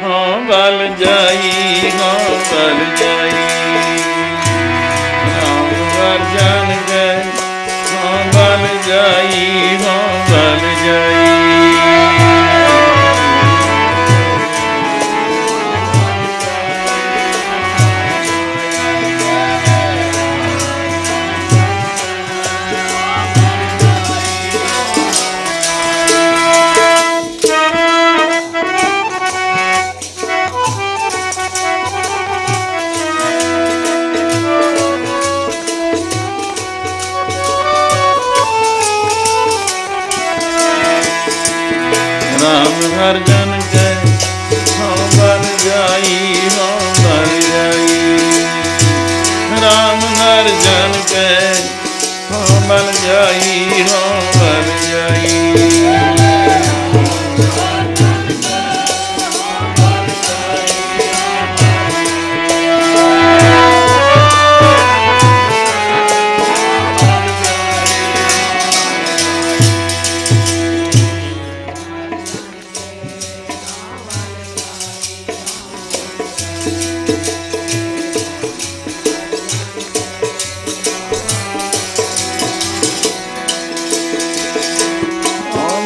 हाँ बल जाई, हाँ बल जाई। राम घर जान गए, हाँ बल जाई, हाँ बल जाई। राम घर जन गए, हाँ बल जाई, हाँ बल जाई। राम घर जन गए, हाँ बल जाई, हाँ बल जाई।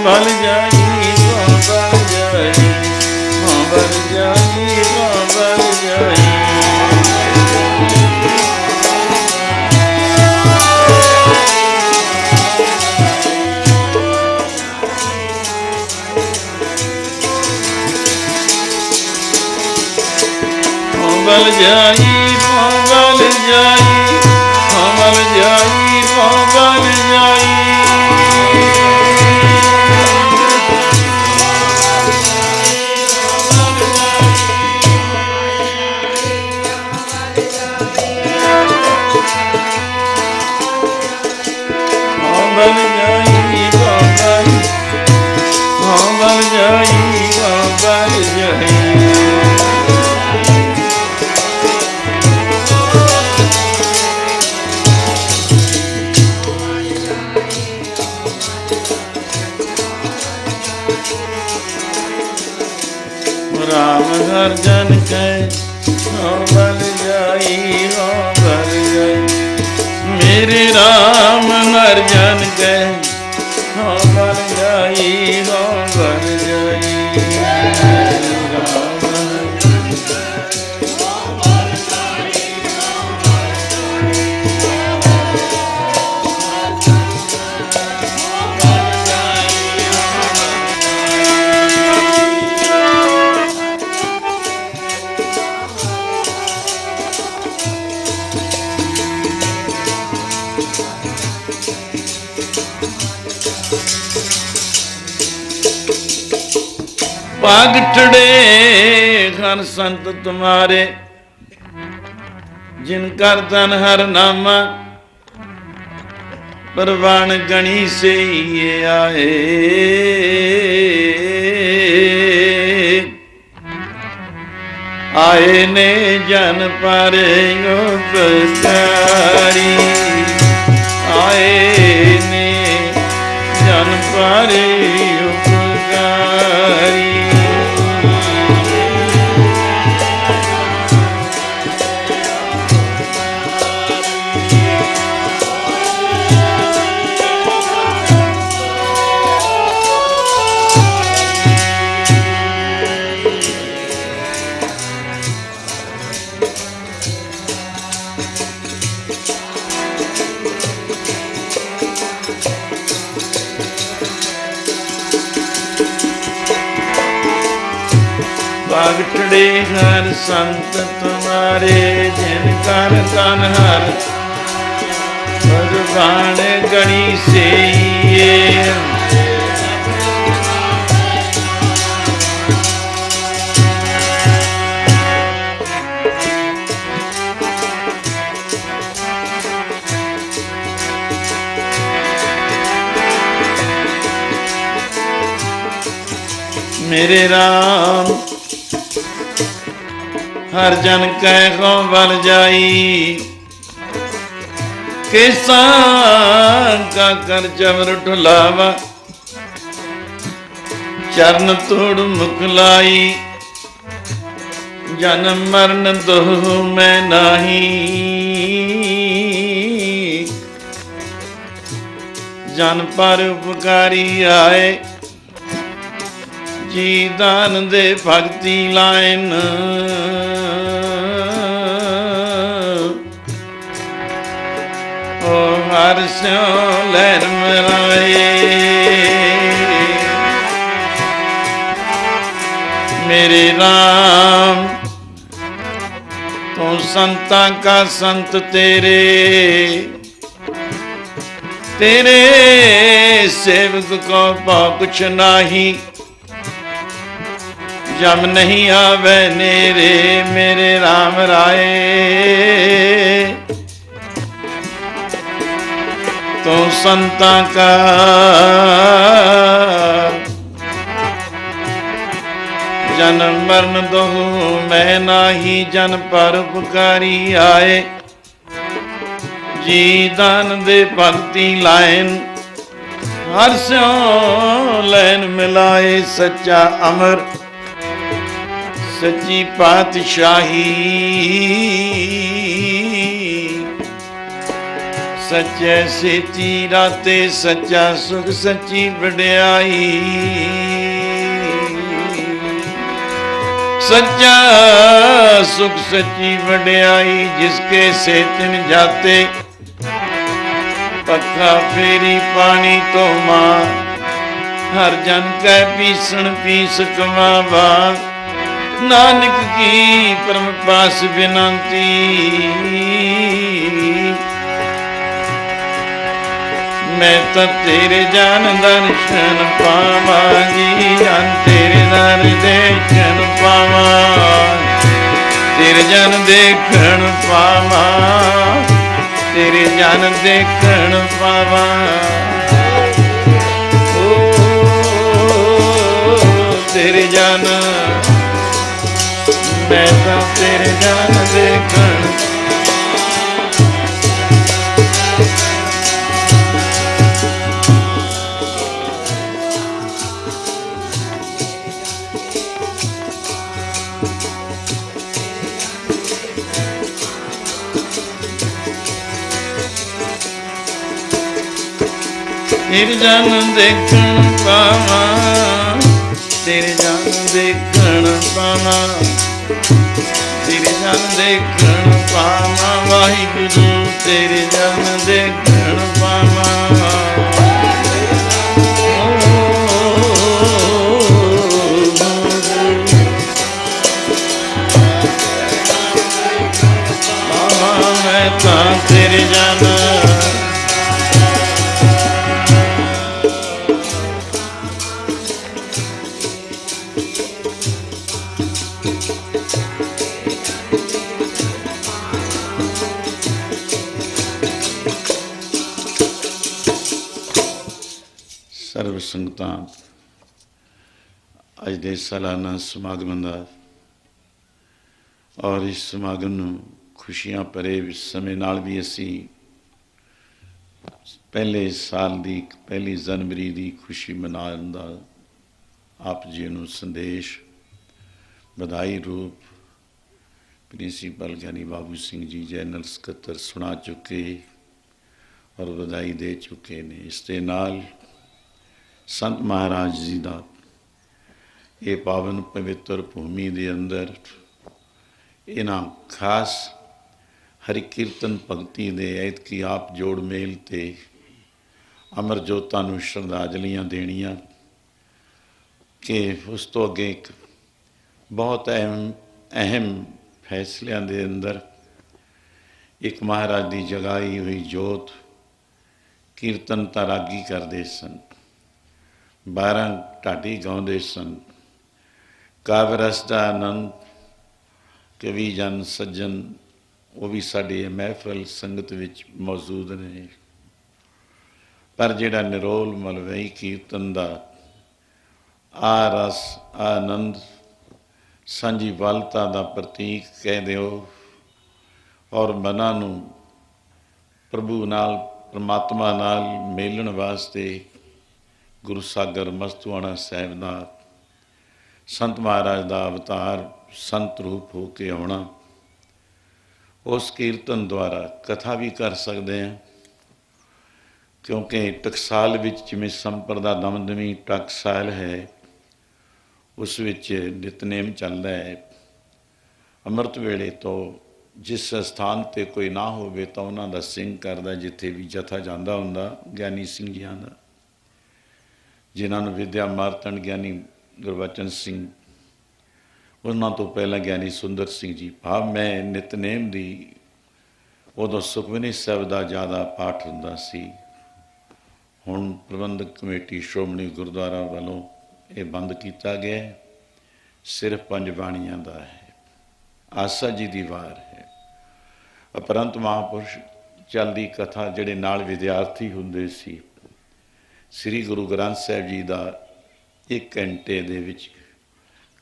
बल जाई, हाँ बल जाई, हाँ बल जाई, हाँ बल जाई। हाँ बल जाई, हाँ बल जाई, हाँ बल जाई, हाँ बल जाई। बल जाई, हाँ बल, हाँ बल जाई, हाँ बल जाई। राम घर जन गए, हाँ बल जाई, हाँ बल जाई। मेरे राम घर जन गए, हाँ बल जाई, हाँ बल जाई। पागठड़े हर संत तुम्हारे, जिनकर तन हर नामा, परवान गणी से ये आए। आए ने जन पर उपकारी, आए ने जन पर उपकारी। पागठड़े हर संत तुम्हारे, जिनकर तन हर परवान गणी से ये। मेरे राम हर जन कह को बल जाई, कैसा का कर जबर ढुलावा, चरण तोड़ मुकलाई। ਜਨਮ ਮਰਨ ਦੋਹ ਮੈਂ ਨਾਹੀ, ਜਨ ਪਰ ਉਪਕਾਰੀ ਆਏ, ਜੀ ਦਾਨ ਦੇ ਭਗਤੀ ਲਾਇਨ। ਓ ਹਰਿ ਸਿਉ ਲੈਨ ਮਿਲਾਏ, मेरे राम तो संतां का संत तेरे, तेरे सेवक को पाओ कुछ नाही, जम नहीं आवे नेरे मेरे राम राए। तो संतां का जन्म मरण दोहु मैं नाही, जन पर उपकारी आए, जी दान दे भगति लाइन। हर स्यों लैन मिलाए, सच्चा अमर सच्ची पातशाही, सच्चे सेची राते सच्चा सुख सच्ची वड्याई, सच्चा सुख सच्ची वड्याई। जिसके से तिन जाते पक्का फेरी पानी तो मां, हर जन कै पीसण पीस कमावा, नानक की परम पास बिनती। मैं तो तेरे जान दर्शन पावांगी, जान तेरे दर देखन पावा, तेरे जन देखन पावा, तेरे जन देखन पावा। ओ तेरे जन, मैं तो तेरे जन देखन। तेरे जन देखन पावा, तेरे जन देखन पावा, तेरे जन देखन पावा, वाहिगुरु तेरे जन देखन पावा। पावा मैं तां तेरे जन, ਸਰਬ ਸੰਗਤਾਂ ਅੱਜ ਦੇ ਸਾਲਾਨਾ ਸਮਾਗਮ ਦਾ ਔਰ ਇਸ ਸਮਾਗਮ ਨੂੰ ਖੁਸ਼ੀਆਂ ਭਰੇ ਸਮੇਂ ਨਾਲ ਵੀ ਅਸੀਂ ਪਹਿਲੇ ਸਾਲ ਦੀ ਪਹਿਲੀ ਜਨਵਰੀ ਦੀ ਖੁਸ਼ੀ ਮਨਾਉਣ ਦਾ ਆਪ ਜੀ ਨੂੰ ਸੰਦੇਸ਼ ਵਧਾਈ ਰੂਪ ਪ੍ਰਿੰਸੀਪਲ ਗਿਆਨੀ ਬਾਬੂ ਸਿੰਘ ਜੀ ਜਨਰਲ ਸਕੱਤਰ ਸੁਣਾ ਚੁੱਕੇ ਔਰ ਵਧਾਈ ਦੇ ਚੁੱਕੇ ਨੇ। ਇਸ ਦੇ ਨਾਲ ਸੰਤ ਮਹਾਰਾਜ ਜੀ ਦਾ ਇਹ ਪਾਵਨ ਪਵਿੱਤਰ ਭੂਮੀ ਦੇ ਅੰਦਰ ਇਹਨਾਂ ਖਾਸ ਹਰੀ ਕੀਰਤਨ ਭਗਤੀ ਦੇ ਐਤਕੀ ਆਪ ਜੋੜ ਮੇਲ ਤੇ ਅਮਰ ਜੋਤਾਂ ਨੂੰ ਸ਼ਰਧਾਂਜਲੀਆਂ ਦੇਣੀਆਂ ਕਿ ਉਸ ਤੋਂ ਅੱਗੇ ਇੱਕ ਬਹੁਤ ਅਹਿਮ ਫੈਸਲਿਆਂ ਦੇ ਅੰਦਰ ਇੱਕ ਮਹਾਰਾਜ ਦੀ ਜਗਾਈ ਹੋਈ ਜੋਤ ਕੀਰਤਨ ਤਾਂ ਰਾਗੀ ਕਰਦੇ ਸਨ, 12 ਢਾਡੀ ਗਾਉਂਦੇ ਸਨ, ਕਾਵਿ ਰਸ ਦਾ ਆਨੰਦ ਕਵੀ ਜਨ ਸੱਜਣ ਉਹ ਵੀ ਸਾਡੇ ਮਹਿਫਲ ਸੰਗਤ ਵਿੱਚ ਮੌਜੂਦ ਨੇ। ਪਰ ਜਿਹੜਾ ਨਿਰੋਲ ਮਲਵਈ ਕੀਰਤਨ ਦਾ ਆ ਰਸ ਆਨੰਦ ਸਾਂਝੀ ਵਾਲਤਾ ਦਾ ਪ੍ਰਤੀਕ ਕਹਿ ਦਿਓ ਔਰ ਮਨਾਂ ਨੂੰ ਪ੍ਰਭੂ ਨਾਲ ਪਰਮਾਤਮਾ ਨਾਲ ਮੇਲਣ ਵਾਸਤੇ ਗੁਰੂ ਸਾਗਰ ਮਸਤੂਆਣਾ ਸਾਹਿਬ ਦਾ संत महाराज का अवतार संत रूप हो के आना, उस कीर्तन द्वारा कथा भी कर सकते हैं। क्योंकि टकसाल विच जिवें संप्रदा दमदमी टकसाल है, उस विच नितनेम चलता है। अमृत वेले तो जिस स्थान ते कोई ना होवे तो उन्हां दा सिंह करदा, जिथे भी जथा जांदा हुंदा ज्ञानी सिंह जिहां दा, जिन्हां नूं विद्या मारतन ज्ञानी गुरबचन सिंह, उन्हां तो पहला ज्ञानी सुंदर सिंह जी। भाव मैं नितनेम दी उदों सुखमनी साहिब दा ज़्यादा पाठ हुंदा सी। हुण प्रबंधक कमेटी श्रोमणी गुरुद्वारा वालों ये बंद किया गया है, सिर्फ 5 बाणियां दा है। आसा जी की वार है। अपरंत महापुरुष चलती कथा जिहड़े नाल विद्यार्थी हुंदे सी, श्री गुरु ग्रंथ साहिब जी का 1 घंटे दे विच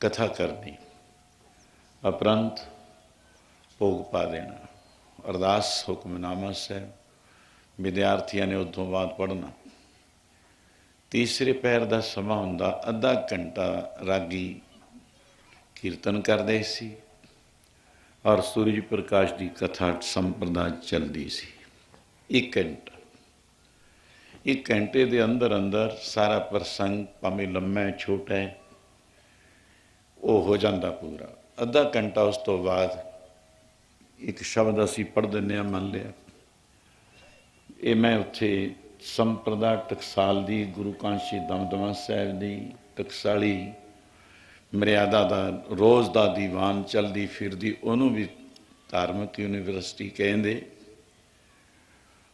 कथा करनी, अपरंत भोग पा देना, अरदास हुक्मनामा साहिब विद्यार्थियों ने उदों बाद पढ़ना। तीसरे पहर का समा हुंदा, अद्धा घंटा रागी कीर्तन करते सी और सूरज प्रकाश की कथा संप्रदा चलती सी। 1 घंटा, 1 घंटे के अंदर अंदर सारा प्रसंग भावें लम्मा है छोटा है वो हो जाता पूरा। अद्धा घंटा उस तो बाद एक शब्द असी पढ़ दें, मान लिया ये मैं उत्थे संप्रदा टकसाल की गुरु कांशी दमदमा साहिब की टकसाली मर्यादा का रोज़ का दीवान चलती फिरती, उन्होंने भी धार्मिक यूनिवर्सिटी कहेंदे।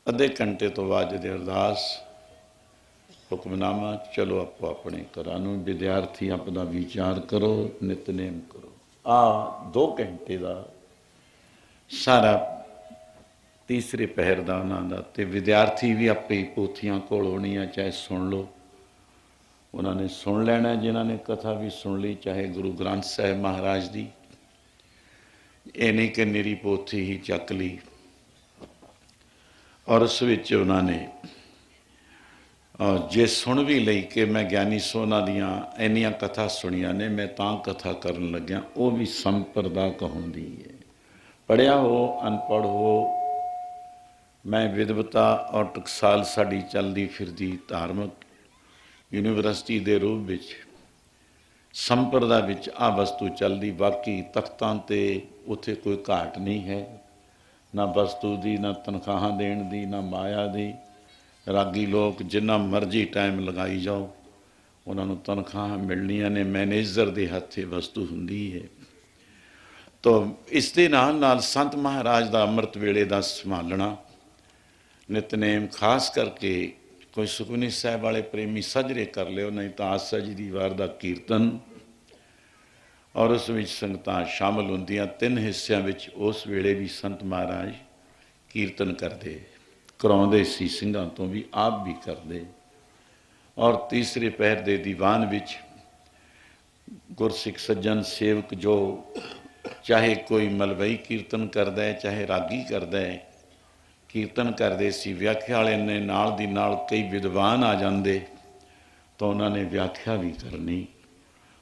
अद्धे घंटे तो बाद जदे अरदास हुक्मनामा, चलो आपो अपने घरां नूं, विद्यार्थी अपना विचार करो, नितनेम करो। 2 घंटे का सारा तीसरे पहर का उन्होंने तो विद्यार्थी भी आपे पोथियां कोल होनियां, चाहे सुन लो, उन्होंने सुन लेना, जिन्होंने कथा भी सुन ली, चाहे गुरु ग्रंथ साहिब महाराज की, ये नहीं कि निरी पोथी ही चक ली। और उस विच उन्होंने जे सुन भी लई कि मैं ज्ञानी सोना दियाँ इन्नियां कथा सुनिया ने, मैं तां कथा करन लग्या, वो भी संप्रदा कहूँदी है। पढ़िया हो अनपढ़ हो, मैं विद्वता और टकसाल साड़ी चलती फिरती धार्मिक यूनिवर्सिटी के रूप में संप्रदा विच आ वस्तु चलती। बाकी तख्तां ते उत्थे कोई घाट नहीं है, ना वस्तु की, ना तनख्वाह देण दी, ना माया दी। रागी लोग जिन्ना मर्जी टाइम लगाई जाओ, उन्होंने तनख्वाह मिलनियां ने, मैनेजर के हथे वस्तु हुंदी है। तो इस दे नाल नाल संत महाराज का अमृत वेले का संभालना, नितनेम खास करके कोई सुखमनी साहिब वाले प्रेमी सजरे कर लियो, नहीं तो आसा जी की वार का कीर्तन और उस विच संगतां शामिल होंदियां। 3 हिस्सों विच उस वेले भी संत महाराज कीर्तन करते, कराउंदे सी, सिंघां तो भी आप भी करते। और तीसरे पहर दे दीवान विच गुरसिख सज्जन सेवक जो चाहे कोई मलवई कीर्तन करता है, चाहे रागी करता है, कीर्तन करते सी। व्याख्या वाले ने नाल दी नाल कई विद्वान आ जाते तो उन्होंने व्याख्या भी करनी।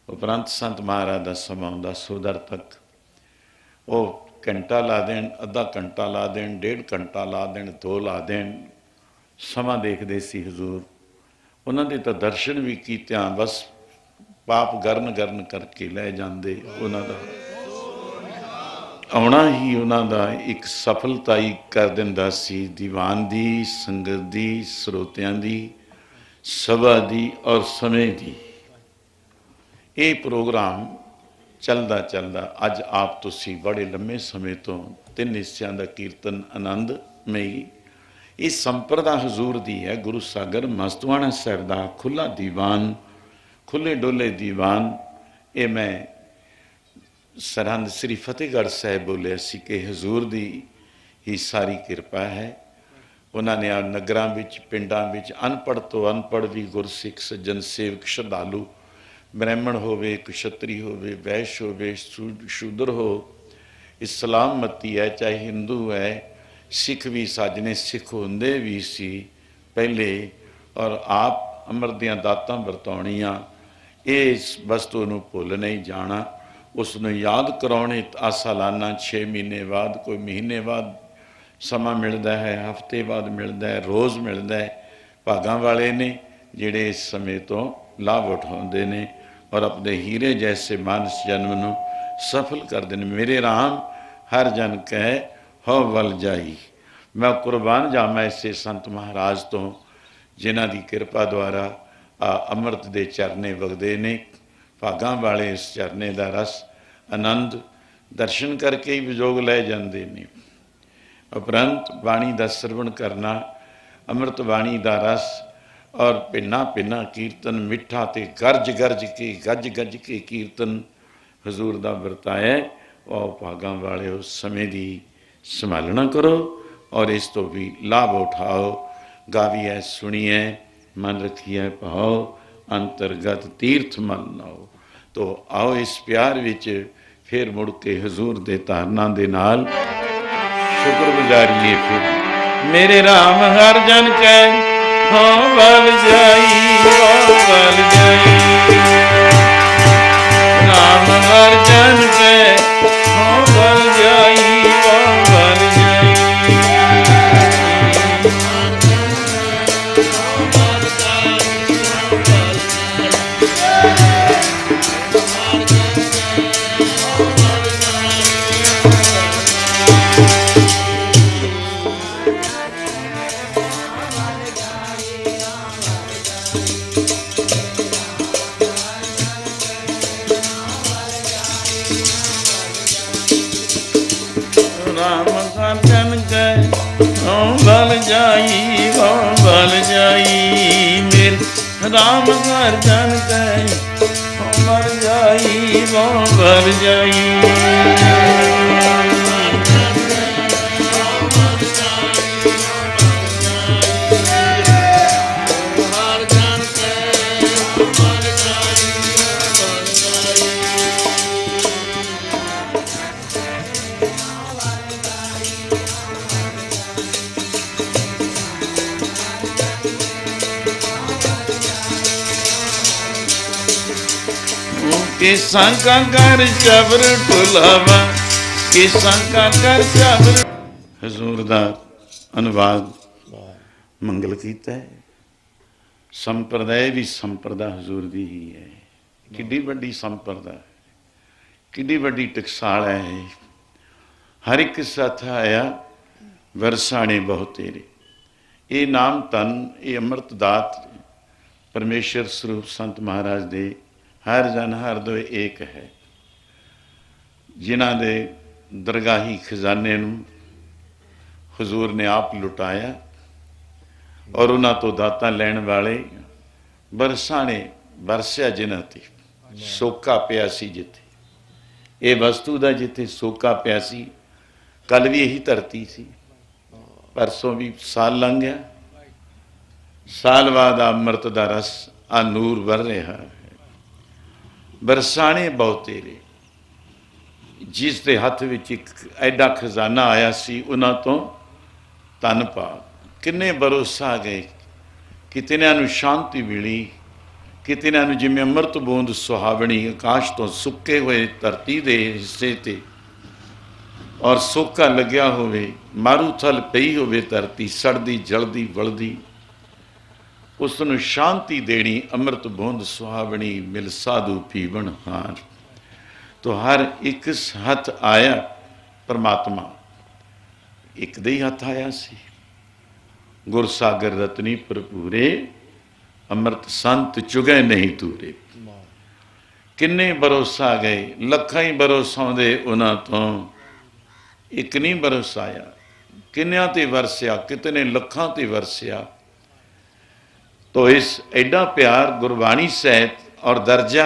उपरंत संत महाराज का समा आउंदा सुधर तक, वो घंटा ला देन, अद्धा घंटा ला देन, 1.5 घंटा ला देन, 2 ला देन, समा देखते सी हजूर। उन्होंने तो दर्शन भी कीतिया बस पाप गरन गरन करके लै जाते। उन्होंने आउणा ही उन्होंने एक सफलता ही कर दिंदा सी, दीवान की, संगत की, ਸਰੋਤਿਆਂ की, सभा की और समय की। ये प्रोग्राम चलता चलता अज आप तुसी बड़े लंबे समय तो 3 हिस्सों का कीर्तन आनंदमई इस संप्रदा हजूर दी है। गुरु सागर मस्तवाना साहिब का खुला दीवान, खुले डोले दीवान, ये मैं सरहंद श्री फतेहगढ़ साहिब बोलिया सी कि हजूर दी ही सारी किरपा है। उन्होंने आ नगरां विच पिंडां विच अनपढ़ तो अनपढ़ भी गुरसिख सज्जन सेवक श्रद्धालु, ब्राह्मण होवे, क्षत्री होवे, वैश्य होवे, शूद्र हो, इस्लाम मती है, चाहे हिंदू है, सिख भी साजने सिख होंदे भी सी पहले। और आप अमृत दियां दातां वरताउणियां इस वस्तु ਨੂੰ ਭੁੱਲ नहीं जाना, उसਨੂੰ याद कराने। आ सालाना 6 महीने बाद, कोई महीने बाद समा मिलता है, हफ्ते बाद मिलता है, रोज़ मिलता है। भागां वाले ने जिहड़े इस समय तो लाभ उठाते हैं और अपने हीरे जैसे मानस जन्म ਨੂੰ सफल करते हैं। मेरे राम हर जन कह हो वल जाई। मैं कुर्बान जावां इसे संत महाराज तो जिन्हां दी किरपा द्वारा अमृत दे चरने वगदे ने। भागां वाले इस झरने का रस आनंद दर्शन करके ही विजोग लै जाते हैं। उपरंत बाणी का श्रवण करना, अमृत बाणी का रस और भिन्ना भिन्ना कीर्तन मिठा ते गरज गरज के गज गज के कीर्तन हजूर का वरताया। और भागां वाले उस समय की संभालना करो और इस तो भी लाभ उठाओ। गावीए सुनिए मन रखिए भाओ, अंतरगत तीर्थ मन नाओ। तो आओ इस प्यार विच फिर मुड़ के हजूर दे धारना दे नाल शुक्र गुजारिए। फिर मेरे राम हर जन कै हो बल जाई, हो बल जाई। राम हर जन कै हो बल जाई, हो बल जाई। बल जाई, वो बल जाई। मेरे राम घर जन कै बल जाई, वो बल जाई। किसा का कर चबर टुलावा, किसा का कर चबर। हजूर दा अनुवाद मंगल कीता है। संप्रदाय भी संप्रदा हजूर दी ही है। किड्डी वड्डी संप्रदा, किड्डी वड्डी टकसाल है। हर एक साथ आया वरसाने बहुत तेरे। ये नाम तन, ये अमृत दात परमेश्वर स्वरूप संत महाराज दे हर जन हर दो एक है। जिन्हां दे दरगाही खजाने नूं हजूर ने आप लुटाया और उन्हां तो दाता लैण वाले बरसाने बरसिया जिन्हां ते सोका पिया सी। जिथे ये वस्तु का जिथे सोका पिया सी, कल भी यही धरती सी, परसों भी साल लंघ गया, साल बाद अमृत का रस आ नूर वर रहा है। बरसाने बहुत तेरे, जिस दे हथ विच एक एडा खजाना आया सी, उन्हां तो धन पा किन्ने भरोसा गए। कितनियां नूं शांति मिली, कितनियां नूं जिवें अमृत बूंद सुहावनी आकाश तो सुके हुए धरती दे हिस्से ते और सोका लग्या होवे, मारूथल पई होवे धरती सड़दी जलदी वलदी, उसनूं शांति देनी अमृत बूंद सुहावनी मिल साधु पीवन हार। तो हर एक हथ आया परमात्मा, एक दे ही हथ आया सी। गुरसागर रतनी भरपूरे, अमृत संत चुगे नहीं तूरे। किन्ने भरोसा गए, लखां ही भरोसाउंदे उन्हां तो एक नहीं बरसाया। किन्नियां ते वरसिया, कितने लखां ते वरसिया। तो इस एडा प्यार गुरबाणी सहित और दर्जा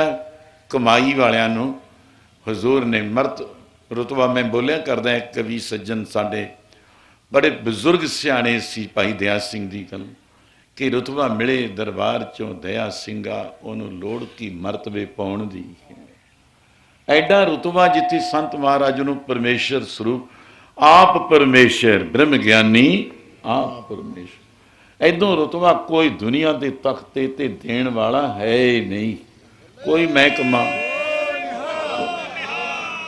कमाई वालियां नूं हजूर ने मर्त रुतबा। मैं बोलिया करदा है, कवि सज्जन साडे बड़े बजुर्ग सियाणे सी भाई दया सिंह दी गल कि रुतबा मिले दरबार चों दया सिंघा, उहनूं लोड़ की मरतबे पाउण दी। एडा रुतबा जिथे संत महाराज नूं परमेश्वर स्वरूप आप परमेश्वर ब्रह्म ज्ञानी आप परमेश्वर, इदों रुतबा कोई दुनिया के तख्ते ते देण वाला है ही नहीं। कोई महकमा,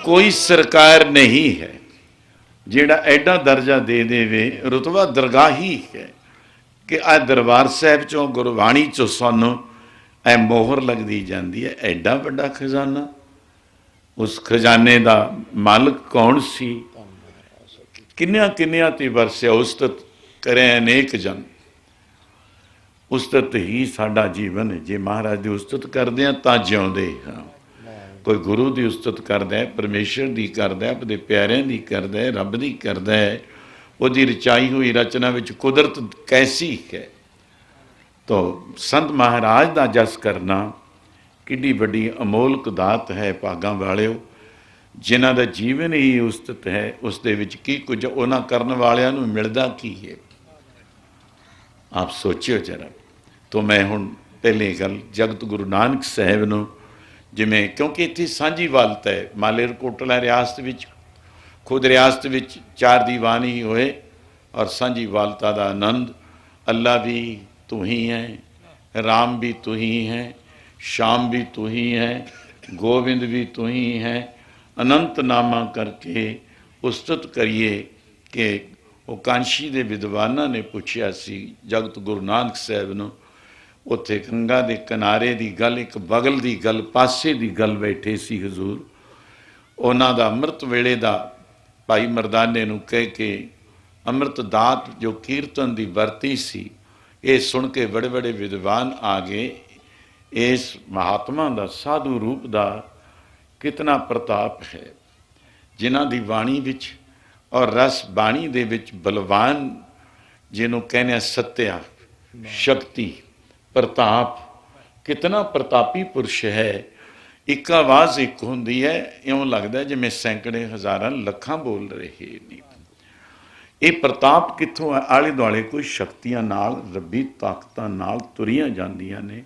कोई सरकार नहीं है ਜਿਹੜਾ ਐਡਾ ਦਰਜਾ ਦੇ ਦੇਵੇ। ਰੁਤਬਾ ਦਰਗਾਹ ਹੀ ਹੈ ਕਿ ਆ ਦਰਬਾਰ ਸਾਹਿਬ ਚੋਂ ਗੁਰਬਾਣੀ ਚੋਂ ਸਾਨੂੰ ਇਹ ਮੋਹਰ ਲੱਗਦੀ ਜਾਂਦੀ ਹੈ। ਐਡਾ ਵੱਡਾ ਖਜ਼ਾਨਾ, ਉਸ ਖਜ਼ਾਨੇ ਦਾ ਮਾਲਕ ਕੌਣ ਸੀ? ਕਿੰਨਿਆਂ ਕਿੰਨਿਆਂ ਤੇ ਵਰਸਿਆ, ਉਸਤਤ ਕਰੇ ਅਨੇਕ ਜਨ। ਉਸਤਤ ਹੀ ਸਾਡਾ ਜੀਵਨ ਹੈ। ਜੇ ਮਹਾਰਾਜ ਦੀ ਉਸਤਤ ਕਰਦੇ ਹਾਂ ਤਾਂ ਜਿਉਂਦੇ ਹਾਂ। ਕੋਈ ਗੁਰੂ ਦੀ ਉਸਤਤ ਕਰਦਾ ਹੈ, ਪਰਮੇਸ਼ਰ ਦੀ ਕਰਦਾ ਹੈ, ਆਪਣੇ ਪਿਆਰਿਆਂ ਦੀ ਕਰਦਾ ਹੈ, ਰੱਬ ਦੀ ਕਰਦਾ ਹੈ। ਉਹਦੀ ਰਚਾਈ ਹੋਈ ਰਚਨਾ ਵਿੱਚ ਕੁਦਰਤ ਕੈਸੀ ਹੈ। ਤੋ ਸੰਤ ਮਹਾਰਾਜ ਦਾ ਜਸ ਕਰਨਾ ਕਿੱਡੀ ਵੱਡੀ ਅਮੋਲਕ ਦਾਤ ਹੈ। ਭਾਗਾਂ ਵਾਲਿਓ, ਜਿਨ੍ਹਾਂ ਦਾ ਜੀਵਨ ਹੀ ਉਸਤਤ ਹੈ, ਉਸ ਦੇ ਵਿੱਚ ਕੀ ਕੁਝ ਉਹਨਾਂ ਕਰਨ ਵਾਲਿਆਂ ਨੂੰ ਮਿਲਦਾ ਕੀ ਹੈ, ਆਪ ਸੋਚਿਓ ਜਰਾ। ਤੋ ਮੈਂ ਹੁਣ ਪਹਿਲੀ ਗੱਲ ਜਗਤ ਗੁਰੂ ਨਾਨਕ ਸਾਹਿਬ ਨੂੰ, ਜਿਵੇਂ ਕਿਉਂਕਿ ਇੱਥੇ ਸਾਂਝੀ ਵਾਲਤਾ ਹੈ। ਮਾਲੇਰਕੋਟਲਾ ਰਿਆਸਤ ਵਿੱਚ, ਖੁਦ ਰਿਆਸਤ ਵਿੱਚ 4 ਦੀਵਾਨ ਹੀ ਹੋਏ ਔਰ ਸਾਂਝੀ ਵਾਲਤਾ ਦਾ ਆਨੰਦ। ਅੱਲਾ ਵੀ ਤੂੰ ਹੀ ਹੈ, ਰਾਮ ਵੀ ਤੂੰ ਹੀ ਹੈ, ਸ਼ਾਮ ਵੀ ਤੂੰ ਹੀ ਹੈ, ਗੋਬਿੰਦ ਵੀ ਤੂੰ ਹੀ ਹੈ। ਅਨੰਤ ਨਾਮਾਂ ਕਰਕੇ ਉਸਤਤ ਕਰੀਏ ਕਿ ਉਹ ਕਾਂਸ਼ੀ ਦੇ ਵਿਦਵਾਨਾਂ ਨੇ ਪੁੱਛਿਆ ਸੀ ਜਗਤ ਗੁਰੂ ਨਾਨਕ ਸਾਹਿਬ ਨੂੰ, ਉੱਥੇ ਗੰਗਾ ਦੇ ਕਿਨਾਰੇ ਦੀ ਗੱਲ, ਇੱਕ ਬਗਲ ਦੀ ਗੱਲ, ਪਾਸੇ ਦੀ ਗੱਲ ਬੈਠੇ ਸੀ ਹਜ਼ੂਰ। ਉਹਨਾਂ ਦਾ ਅੰਮ੍ਰਿਤ ਵੇਲੇ ਦਾ ਭਾਈ ਮਰਦਾਨੇ ਨੂੰ ਕਹਿ ਕੇ ਅੰਮ੍ਰਿਤ ਦਾਤ ਜੋ ਕੀਰਤਨ ਦੀ ਵਰਤੀ ਸੀ, ਇਹ ਸੁਣ ਕੇ ਬੜੇ ਬੜੇ ਵਿਦਵਾਨ ਆ ਗਏ। ਇਸ ਮਹਾਤਮਾ ਦਾ, ਸਾਧੂ ਰੂਪ ਦਾ ਕਿਤਨਾ ਪ੍ਰਤਾਪ ਹੈ, ਜਿਨ੍ਹਾਂ ਦੀ ਬਾਣੀ ਵਿੱਚ ਔਰ ਰਸ ਬਾਣੀ ਦੇ ਵਿੱਚ ਬਲਵਾਨ, ਜਿਹਨੂੰ ਕਹਿੰਦੇ ਆ ਸੱਤਿਆ, ਸ਼ਕਤੀ, ਪ੍ਰਤਾਪ, ਕਿਤਨਾ ਪ੍ਰਤਾਪੀ ਪੁਰਸ਼ ਹੈ। ਇੱਕ ਆਵਾਜ਼ ਇੱਕ ਹੁੰਦੀ ਹੈ, ਇਉਂ ਲੱਗਦਾ ਜਿਵੇਂ ਸੈਂਕੜੇ ਹਜ਼ਾਰਾਂ ਲੱਖਾਂ ਬੋਲ ਰਹੇ ਨੇ। ਇਹ ਪ੍ਰਤਾਪ ਕਿੱਥੋਂ ਹੈ? ਆਲੇ ਦੁਆਲੇ ਕੋਈ ਸ਼ਕਤੀਆਂ ਨਾਲ, ਰੱਬੀ ਤਾਕਤਾਂ ਨਾਲ ਤੁਰੀਆਂ ਜਾਂਦੀਆਂ ਨੇ।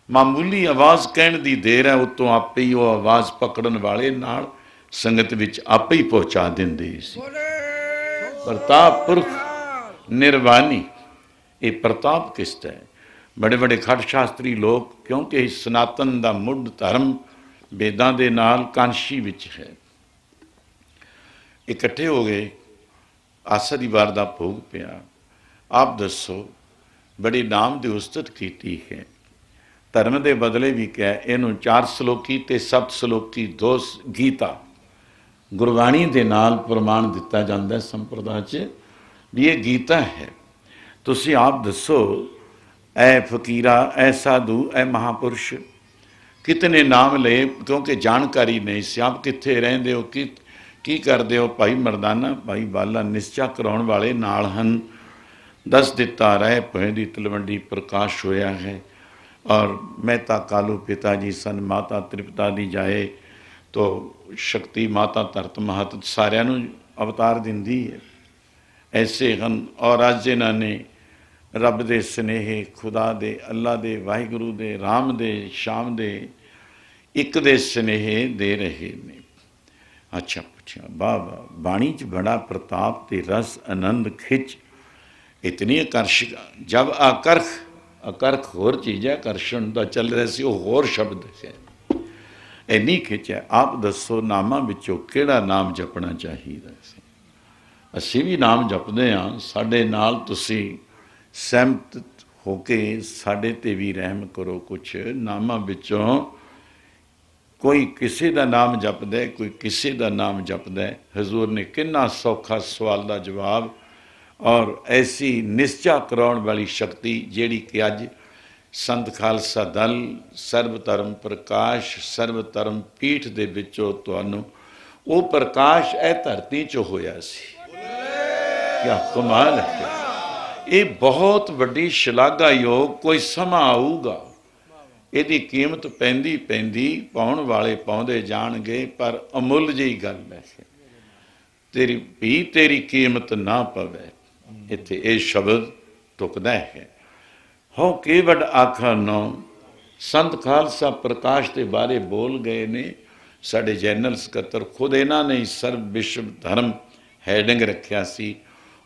ਮਾਮੂਲੀ ਆਵਾਜ਼ ਕਹਿਣ ਦੀ ਦੇਰ ਹੈ, ਉਤੋਂ ਆਪੇ ਹੀ ਉਹ ਆਵਾਜ਼ ਪਕੜਨ ਵਾਲੇ ਨਾਲ ਸੰਗਤ ਵਿੱਚ ਆਪੇ ਹੀ ਪਹੁੰਚਾ ਦਿੰਦੇ ਸੀ। ਪ੍ਰਤਾਪ ਪੁਰਖ ਨਿਰਵਾਨੀ, ਇਹ ਪ੍ਰਤਾਪ ਕਿਸ ਦਾ ਹੈ? ਬੜੇ ਬੜੇ ਖਟ ਸ਼ਾਸਤਰੀ ਲੋਕ, ਕਿਉਂਕਿ ਸਨਾਤਨ ਦਾ ਮੁੱਢ ਧਰਮ ਵੇਦਾਂ ਦੇ ਨਾਲ ਕਾਂਸ਼ੀ ਵਿੱਚ ਹੈ, ਇਕੱਠੇ ਹੋ ਗਏ। ਆਸਾ ਦੀ ਵਾਰ ਦਾ ਭੋਗ ਪਿਆ। ਆਪ ਦੱਸੋ, ਬੜੀ ਨਾਮ ਦੀ ਉਸਤਤ ਕੀਤੀ ਹੈ। ਧਰਮ ਦੇ ਬਦਲੇ ਵੀ ਕਿਹਾ, ਇਹਨੂੰ 4 ਸਲੋਕੀ ਤੇ 7 ਸਲੋਕੀ 2 ਗੀਤਾ ਗੁਰਬਾਣੀ ਦੇ ਨਾਲ ਪ੍ਰਮਾਣ ਦਿੱਤਾ ਜਾਂਦਾ ਸੰਪਰਦਾ 'ਚ ਵੀ ਇਹ ਗੀਤਾ ਹੈ। ਤੁਸੀਂ ਆਪ ਦੱਸੋ, ਐ ਫਕੀਰਾ, ਐ ਸਾਧੂ, ਐ ਮਹਾਪੁਰਸ਼, ਕਿਤਨੇ ਨਾਮ ਲਏ, ਕਿਉਂਕਿ ਜਾਣਕਾਰੀ ਨਹੀਂ ਸੀ। ਆਪ ਕਿੱਥੇ ਰਹਿੰਦੇ ਹੋ, ਕੀ ਕਰਦੇ ਹੋ? ਭਾਈ ਮਰਦਾਨਾ, ਭਾਈ ਬਾਲਾ ਨਿਸ਼ਚਾ ਕਰਾਉਣ ਵਾਲੇ ਨਾਲ ਹਨ। ਦੱਸ ਦਿੱਤਾ, ਰਹਿ ਭੋਏ ਦੀ ਤਲਵੰਡੀ ਪ੍ਰਕਾਸ਼ ਹੋਇਆ ਹੈ। ਔਰ ਮਹਿਤਾ ਕਾਲੂ ਪਿਤਾ ਜੀ ਸਨ, ਮਾਤਾ ਤ੍ਰਿਪਤਾ ਦੀ ਜਾਏ ਤੋ ਸ਼ਕਤੀ ਮਾਤਾ ਧਰਤ ਮਹਤ ਸਾਰਿਆਂ ਨੂੰ ਅਵਤਾਰ ਦਿੰਦੀ ਹੈ। ਐਸੇ ਹਨ। ਔਰ ਅੱਜ ਇਹਨਾਂ ਨੇ ਰੱਬ ਦੇ ਸਨੇਹੇ, ਖੁਦਾ ਦੇ, ਅੱਲਾ ਦੇ, ਵਾਹਿਗੁਰੂ ਦੇ, ਰਾਮ ਦੇ, ਸ਼ਾਮ ਦੇ, ਇੱਕ ਦੇ ਸਨੇਹੇ ਦੇ ਰਹੇ ਨੇ। ਅੱਛਾ ਪੁੱਛਿਆ, ਵਾਹ ਵਾਹ, ਬਾਣੀ 'ਚ ਬੜਾ ਪ੍ਰਤਾਪ ਤੇ ਰਸ, ਆਨੰਦ, ਖਿੱਚ ਇਤਨੀ ਆਕਰਸ਼ਕ। ਜਬ ਆਕਰਖ, ਆਕਰਖ ਹੋਰ ਚੀਜ਼ ਹੈ, ਆਕਰਸ਼ਣ ਦਾ ਚੱਲ ਰਿਹਾ ਸੀ, ਉਹ ਹੋਰ ਸ਼ਬਦ ਹੈ। ਇੰਨੀ ਖਿੱਚ ਹੈ। ਆਪ ਦੱਸੋ, ਨਾਮਾਂ ਵਿੱਚੋਂ ਕਿਹੜਾ ਨਾਮ ਜਪਣਾ ਚਾਹੀਦਾ ਸੀ? ਅਸੀਂ ਵੀ ਨਾਮ ਜਪਦੇ ਹਾਂ, ਸਾਡੇ ਨਾਲ ਤੁਸੀਂ ਸਹਿਮਤ ਹੋ ਕੇ ਸਾਡੇ 'ਤੇ ਵੀ ਰਹਿਮ ਕਰੋ। ਕੁਛ ਨਾਮਾਂ ਵਿੱਚੋਂ ਕੋਈ ਕਿਸੇ ਦਾ ਨਾਮ ਜਪਦਾ, ਕੋਈ ਕਿਸੇ ਦਾ ਨਾਮ ਜਪਦਾ। ਹਜ਼ੂਰ ਨੇ ਕਿੰਨਾ ਸੌਖਾ ਸਵਾਲ ਦਾ ਜਵਾਬ, ਔਰ ਐਸੀ ਨਿਸ਼ਚਾ ਕਰਾਉਣ ਵਾਲੀ ਸ਼ਕਤੀ ਜਿਹੜੀ ਕਿ ਅੱਜ ਸੰਤ ਖਾਲਸਾ ਦਲ, ਸਰਬ ਧਰਮ ਪ੍ਰਕਾਸ਼, ਸਰਬ ਧਰਮ ਪੀਠ ਦੇ ਵਿੱਚੋਂ ਤੁਹਾਨੂੰ ਉਹ ਪ੍ਰਕਾਸ਼ ਇਹ ਧਰਤੀ 'ਚ ਹੋਇਆ ਸੀ। ਕਿਆ ਕਮਾਲ ਹੈ! ਇਹ ਬਹੁਤ ਵੱਡੀ ਸ਼ਲਾਘਾਯੋਗ। ਕੋਈ ਸਮਾਂ ਆਊਗਾ, ਇਹਦੀ ਕੀਮਤ ਪੈਂਦੀ ਪੈਂਦੀ ਪਾਉਣ ਵਾਲੇ ਪਾਉਂਦੇ ਜਾਣਗੇ, ਪਰ ਅਮੁੱਲ ਜਿਹੀ ਗੱਲ ਹੈ। ਤੇਰੀ ਵੀ ਤੇਰੀ ਕੀਮਤ ਨਾ ਪਵੇ, ਇੱਥੇ ਇਹ ਸ਼ਬਦ ਟੁਕਦਾ ਹੈ। ਹੋ ਕੇ ਵੱਡ ਆਖਾ ਨੋ, ਸੰਤ ਖਾਲਸਾ ਪ੍ਰਕਾਸ਼ ਦੇ ਬਾਰੇ ਬੋਲ ਗਏ ਨੇ ਸਾਡੇ ਜਨਰਲ ਸਕੱਤਰ। ਖੁਦ ਇਹਨਾਂ ਨੇ ਸਰਬ ਵਿਸ਼ਵ ਧਰਮ ਹੈਡਿੰਗ ਰੱਖਿਆ ਸੀ,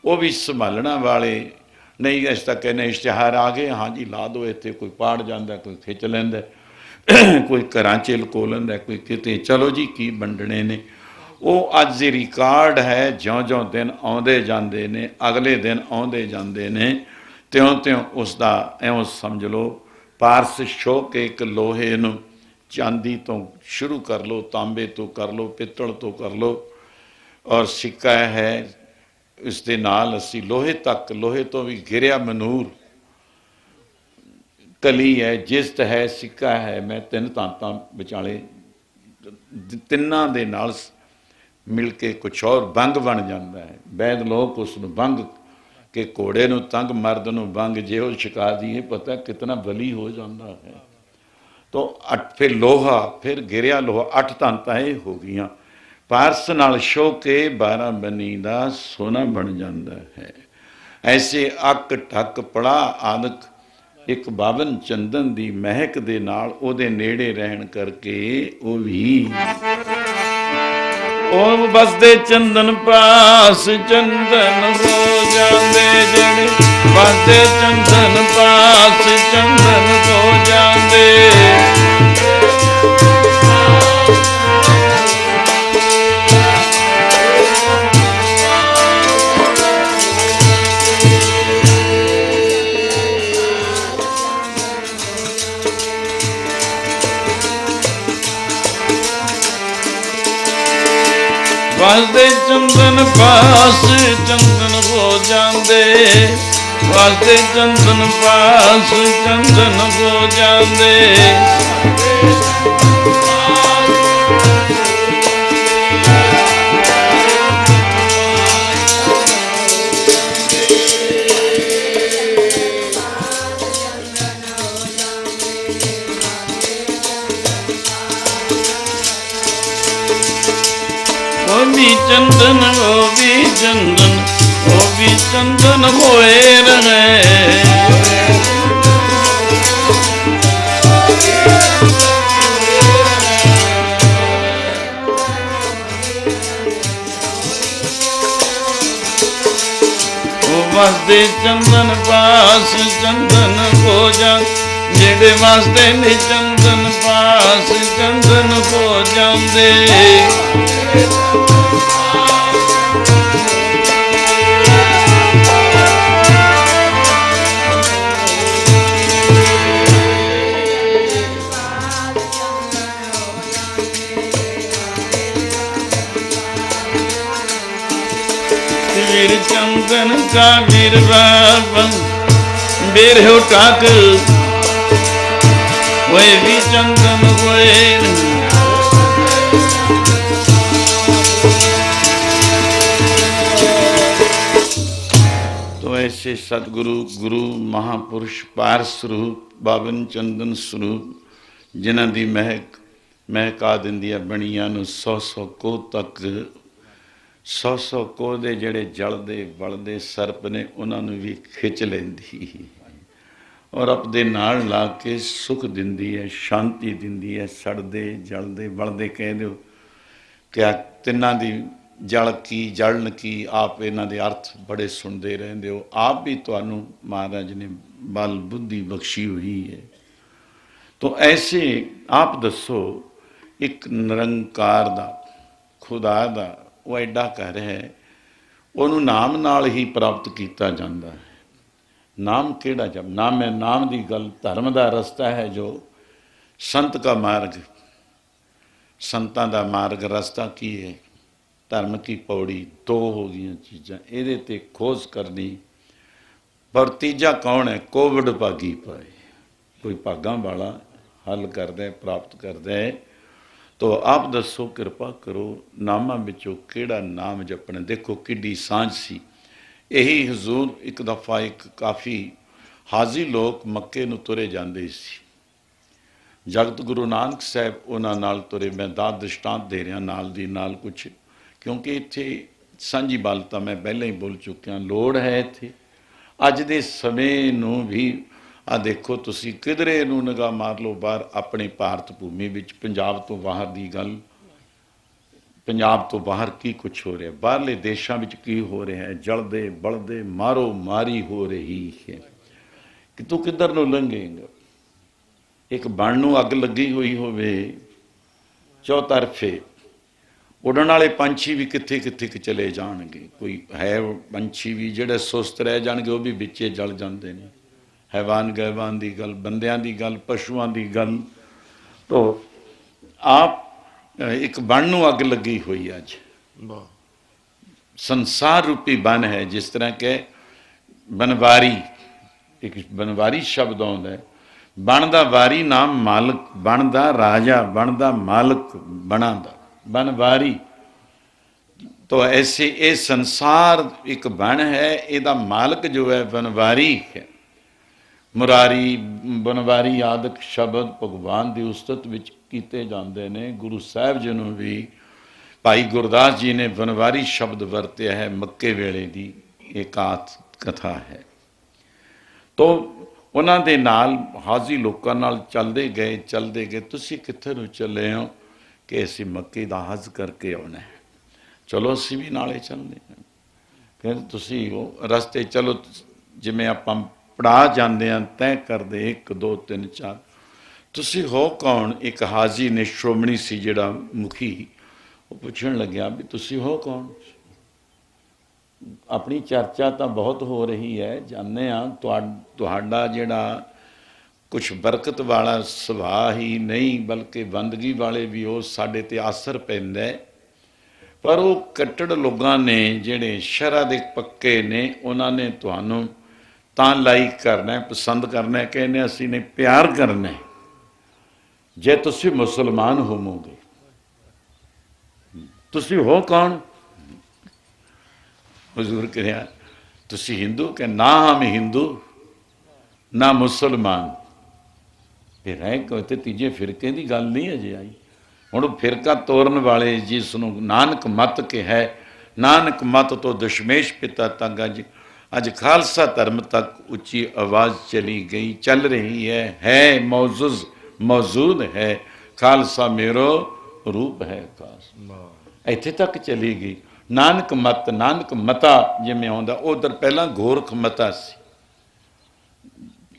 ਉਹ ਵੀ ਸੰਭਾਲਣਾ ਵਾਲੇ ਨਹੀਂ। ਇਸ ਤੱਕ ਕਹਿੰਦੇ ਇਸ਼ਤਿਹਾਰ ਆ ਗਏ, ਹਾਂਜੀ ਲਾ ਦਿਓ ਇੱਥੇ, ਕੋਈ ਪਾੜ ਜਾਂਦਾ, ਕੋਈ ਖਿੱਚ ਲੈਂਦਾ। कोई घरां 'ਚ लुको लैंदा, कोई किते। चलो जी की वंडने ने, ਉਹ ਅੱਜ ਦੇ ਰਿਕਾਰਡ ਹੈ। ਜਿਉਂ-ਜਿਉਂ ਦਿਨ ਆਉਂਦੇ ਜਾਂਦੇ ਨੇ, ਅਗਲੇ ਦਿਨ ਆਉਂਦੇ ਜਾਂਦੇ ਨੇ, ਤਿਉਂ-ਤਿਉਂ ਉਸ ਦਾ ਇਉਂ ਸਮਝ ਲਓ ਪਾਰਸ ਛੋਹ ਕੇ ਇੱਕ ਲੋਹੇ ਨੂੰ ਚਾਂਦੀ ਤੋਂ ਸ਼ੁਰੂ ਕਰ ਲਓ, ਤਾਂਬੇ ਤੋਂ ਕਰ ਲਓ, ਪਿੱਤਲ ਤੋਂ ਕਰ ਲਓ, ਔਰ ਸਿੱਕਾ ਹੈ ਇਸ ਦੇ ਨਾਲ ਅਸੀਂ ਲੋਹੇ ਤੱਕ, ਲੋਹੇ ਤੋਂ ਵੀ ਘਿਰਿਆ ਮਨੂਰ, ਕਲੀ ਹੈ, ਜਿਸਤ ਹੈ, ਸਿੱਕਾ ਹੈ। ਮੈਂ ਤਿੰਨ ਤਾਂਤਾਂ ਵਿਚਾਲੇ ਤਿੰਨਾਂ ਦੇ ਨਾਲ ਮਿਲ ਕੇ ਕੁਛ ਹੋਰ ਬੰਗ ਬਣ ਜਾਂਦਾ ਹੈ। ਵੈਦ ਲੋਕ ਉਸ ਨੂੰ ਬੰਗ ਕਿ ਘੋੜੇ ਨੂੰ ਤੰਗ, ਮਰਦ ਨੂੰ ਬੰਗ, ਜੇ ਉਹ ਛਕਾ ਦੀਏ ਪਤਾ ਕਿਤਨਾ ਬਲੀ ਹੋ ਜਾਂਦਾ ਹੈ। ਤੋ ਫਿਰ ਲੋਹਾ, ਫਿਰ ਗਿਰਿਆ ਲੋਹਾ, 8 ਤਾਂਤਾਂ ਇਹ ਹੋ ਗਈਆਂ। ਪਾਰਸ ਨਾਲ ਛੋਹ ਕੇ 12 ਬਨੀ ਦਾ ਸੋਨਾ ਬਣ ਜਾਂਦਾ ਹੈ। ਐਸੇ ਅੱਕ ਠੱਕ ਪੜਾ ਆਦਿਕ ਇੱਕ 52 ਚੰਦਨ ਦੀ ਮਹਿਕ ਦੇ ਨਾਲ ਉਹਦੇ ਨੇੜੇ ਰਹਿਣ ਕਰਕੇ ਉਹ ਵੀ ਉਹ ਬਸਦੇ ਚੰਦਨ ਪਾਸ ਚੰਦਨ ਹੋ ਜਾਂਦੇ, ਜਿਹੜੇ ਬਸਦੇ ਚੰਦਨ ਪਾਸ ਚੰਦਨ ਹੋ ਜਾਂਦੇ। ਵਸਦੇ ਚੰਦਨ ਪਾਸ ਚੰਦਨ ਹੋ ਜਾਂਦੇ, ਵਸਦੇ ਚੰਦਨ ਪਾਸ ਚੰਦਨ ਹੋ ਜਾਂਦੇ। चंदन वो भी चंदन, वो भी चंदन होए रहे। वो वसदे चंदन पास चंदन हो जा, जेड़े वसदे ने चंदन पास चंदन हो जांदे। वीर चंदन का वीर बाबा बेर हो टाक, वे भी चंदन हुए। तो ऐसे सतगुरु गुरु महापुरुष पारस रूप 52 चंदन स्वरूप, जिन्हां दी महक महका दिंदियां बणियां नूं 100 कोह तक, 100 कोह दे ਜਿਹੜੇ ਜਲਦੇ ਬਲਦੇ ਸਰਪ ਨੇ ਉਹਨਾਂ ਨੂੰ ਵੀ ਖਿੱਚ ਲੈਂਦੀ ਔਰ ਆਪਦੇ ਨਾਲ ਲਾ ਕੇ ਸੁਖ ਦਿੰਦੀ ਹੈ, ਸ਼ਾਂਤੀ ਦਿੰਦੀ ਹੈ। ਸੜਦੇ ਜਲਦੇ ਬਲਦੇ ਕਹਿ ਦਿਓ ਕਿ ਤਿੰਨਾਂ ਦੀ ਜਲ ਕੀ ਜਲਨ ਕੀ, ਆਪ ਇਹਨਾਂ ਦੇ ਅਰਥ ਬੜੇ ਸੁਣਦੇ ਰਹਿੰਦੇ ਹੋ। ਆਪ ਵੀ ਤੁਹਾਨੂੰ ਮਹਾਰਾਜ ਨੇ ਬਲ ਬੁੱਧੀ ਬਖਸ਼ੀ ਹੋਈ ਹੈ। ਤੋ ਐਸੇ ਆਪ ਦੱਸੋ ਇੱਕ ਨਿਰੰਕਾਰ ਦਾ ਖੁਦਾ ਦਾ ਉਹ ਐਡਾ ਘਰ ਹੈ, ਉਹਨੂੰ ਨਾਮ ਨਾਲ ਹੀ ਪ੍ਰਾਪਤ ਕੀਤਾ ਜਾਂਦਾ ਹੈ। ਨਾਮ ਕਿਹੜਾ ਜਪ? ਨਾਮ ਹੈ, ਨਾਮ ਦੀ ਗੱਲ ਧਰਮ ਦਾ ਰਸਤਾ ਹੈ ਜੋ ਸੰਤ ਕਾ ਮਾਰਗ, ਸੰਤਾਂ ਦਾ ਮਾਰਗ ਰਸਤਾ ਕੀ ਹੈ? ਧਰਮ ਕੀ ਪੌੜੀ। ਦੋ ਹੋ ਗਈਆਂ ਚੀਜ਼ਾਂ, ਇਹਦੇ 'ਤੇ ਖੋਜ ਕਰਨੀ। ਪਰ ਤੀਜਾ ਕੌਣ ਹੈ? ਕੋਵਿਡ ਭਾਗੀ ਪਾਏ, ਕੋਈ ਭਾਗਾਂ ਵਾਲਾ ਹੱਲ ਕਰਦਾ, ਪ੍ਰਾਪਤ ਕਰਦਾ ਹੈ। ਤੋ ਆਪ ਦੱਸੋ, ਕਿਰਪਾ ਕਰੋ, ਨਾਮਾਂ ਵਿੱਚੋਂ ਕਿਹੜਾ ਨਾਮ ਜਪਣਾ? ਦੇਖੋ ਕਿੱਡੀ ਸਾਂਝ ਸੀ। ਇਹੀ ਹਜ਼ੂਰ ਇੱਕ ਦਫਾ ਇੱਕ ਕਾਫੀ ਹਾਜ਼ੀ ਲੋਕ ਮੱਕੇ ਨੂੰ ਤੁਰੇ ਜਾਂਦੇ ਸੀ। ਜਗਤ ਗੁਰੂ ਨਾਨਕ ਸਾਹਿਬ ਉਹਨਾਂ ਨਾਲ ਤੁਰੇ। ਮੈਂ ਦਾਤ ਦ੍ਰਿਸ਼ਟਾਂਤ ਦੇ ਰਿਹਾ ਨਾਲ ਦੀ ਨਾਲ ਕੁਛ, ਕਿਉਂਕਿ ਇੱਥੇ ਸਾਂਝੀ ਬਲ ਤਾਂ ਮੈਂ ਪਹਿਲਾਂ ਹੀ ਬੋਲ ਚੁੱਕਿਆ, ਲੋੜ ਹੈ ਇੱਥੇ ਅੱਜ ਦੇ ਸਮੇਂ ਨੂੰ ਵੀ। ਆ ਦੇਖੋ ਤੁਸੀਂ ਕਿਧਰੇ ਨੂੰ ਨਿਗਾਹ ਮਾਰ ਲਓ ਬਾਹਰ, ਆਪਣੀ ਭਾਰਤ ਭੂਮੀ ਵਿੱਚ, ਪੰਜਾਬ ਤੋਂ ਬਾਹਰ ਦੀ ਗੱਲ, ਪੰਜਾਬ ਤੋਂ ਬਾਹਰ ਕੀ ਕੁਛ ਹੋ ਰਿਹਾ, ਬਾਹਰਲੇ ਦੇਸ਼ਾਂ ਵਿੱਚ ਕੀ ਹੋ ਰਿਹਾ ਹੈ। ਜਲਦੇ ਬਲਦੇ ਮਾਰੋ ਮਾਰੀ ਹੋ ਰਹੀ ਹੈ ਕਿ ਤੂੰ ਕਿੱਧਰ ਨੂੰ ਲੰਘੇਗਾ। एक बण नूं अग लगी हुई होवे, चौतरफे उड़न वाले पंछी भी कित्थे कित्थे चले जाणगे। कोई है पंछी भी जिहड़े सुस्त रह जाणगे, वो भी विचे जल जांदे ने। हैवान गैवान की गल, बंदियां की गल, पशुआं की गल। तो आप एक बण नूं अग लगी हुई अज, संसार रूपी बन है। जिस तरह के बनवारी, एक बनवारी शब्द आउंदा है, बण दा वारी नाम मालक, बण दा राजा, बण दा मालक, बणा दा बनवारी। तो ऐसे ये संसार एक बण है, इसका मालक जो है बनवारी है। मुरारी, बनवारी आदਿਕ शब्द भगवान की उस्तत विच कीते जाते हैं। गुरु साहब जी ने भी, भाई गुरदास जी ने बनवारी शब्द वरत्या है। मक्के वेले की एक कथा है। तो उन्होंने दे नाल हाजी लोगों नाल चलते गए। तुसी कित्थे नूं चले हो? कि असीं मक्के दा हज करके आउणा है। चलो असीं भी नाले चलते हैं। फिर तुसी रस्ते चलो, जिमें आपां पड़ा जाते हैं, तय करते 1 2 3 4। तुसी हो कौन? एक हाजी ने, श्रोमणी सी जिहड़ा मुखी, वो पुछण लग्या भी तुसी हो कौन? अपनी चर्चा तो बहुत हो रही है, जाने तुहाडा जिहड़ा कुछ बरकत वाला सुभाव ही नहीं, बल्कि बंदगी वाले भी वो साडे ते असर पैंदा है। पर वो कट्टड़ लोगों ने, जिहड़े शरह दे पक्के ने, उन्होंने तुहानूं तां लाइक करना है, पसंद करना है, कहने असीं ने प्यार करना है जे तुसी मुसलमान होवोगे। तुसी हो कौन? हजूर कहा तुसी हिंदू? के ना हम हिंदू ना मुसलमान। फिर है कोई तीजे फिरके की गल नहीं अजे आई। हुण फिरका तोड़न वाले जिसनों नानक मत के है, नानक मत तो दशमेश पिता तक अज खालसा धर्म तक उच्ची आवाज़ चली गई, चल रही है मौजूद है। खालसा मेरो रूप है खास, इत्थे तक चली गई। नानक मत, नानक मता जिमें आउंदा, उधर पहला गोरख मता सी।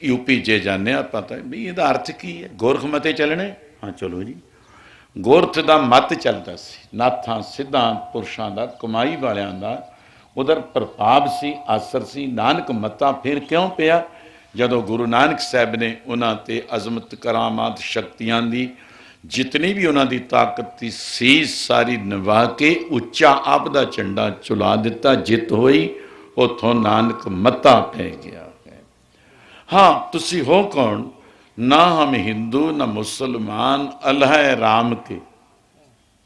यूपी जे जाने पता भी ਇਹਦਾ अर्थ की है। गोरख मते चलने, हाँ चलो जी। गोरख का मत चलता सी, नाथां सिद्धां पुरुषों का, कमाई वालियां का उधर प्रभाव सी, असर सी। नानक मता फिर क्यों पिया? जदों गुरु नानक साहब ने उन्हां ते अजमत करामात शक्तियां दी जितनी भी उन्हां दी ताकत थी सीस सारी निभा के उच्चा आप दा झंडा चुला दिता, जित होई, उथों नानक मता पै गया। हाँ तुसी हो कौन? ना हम हिंदू ना मुसलमान, अल्लाह राम के।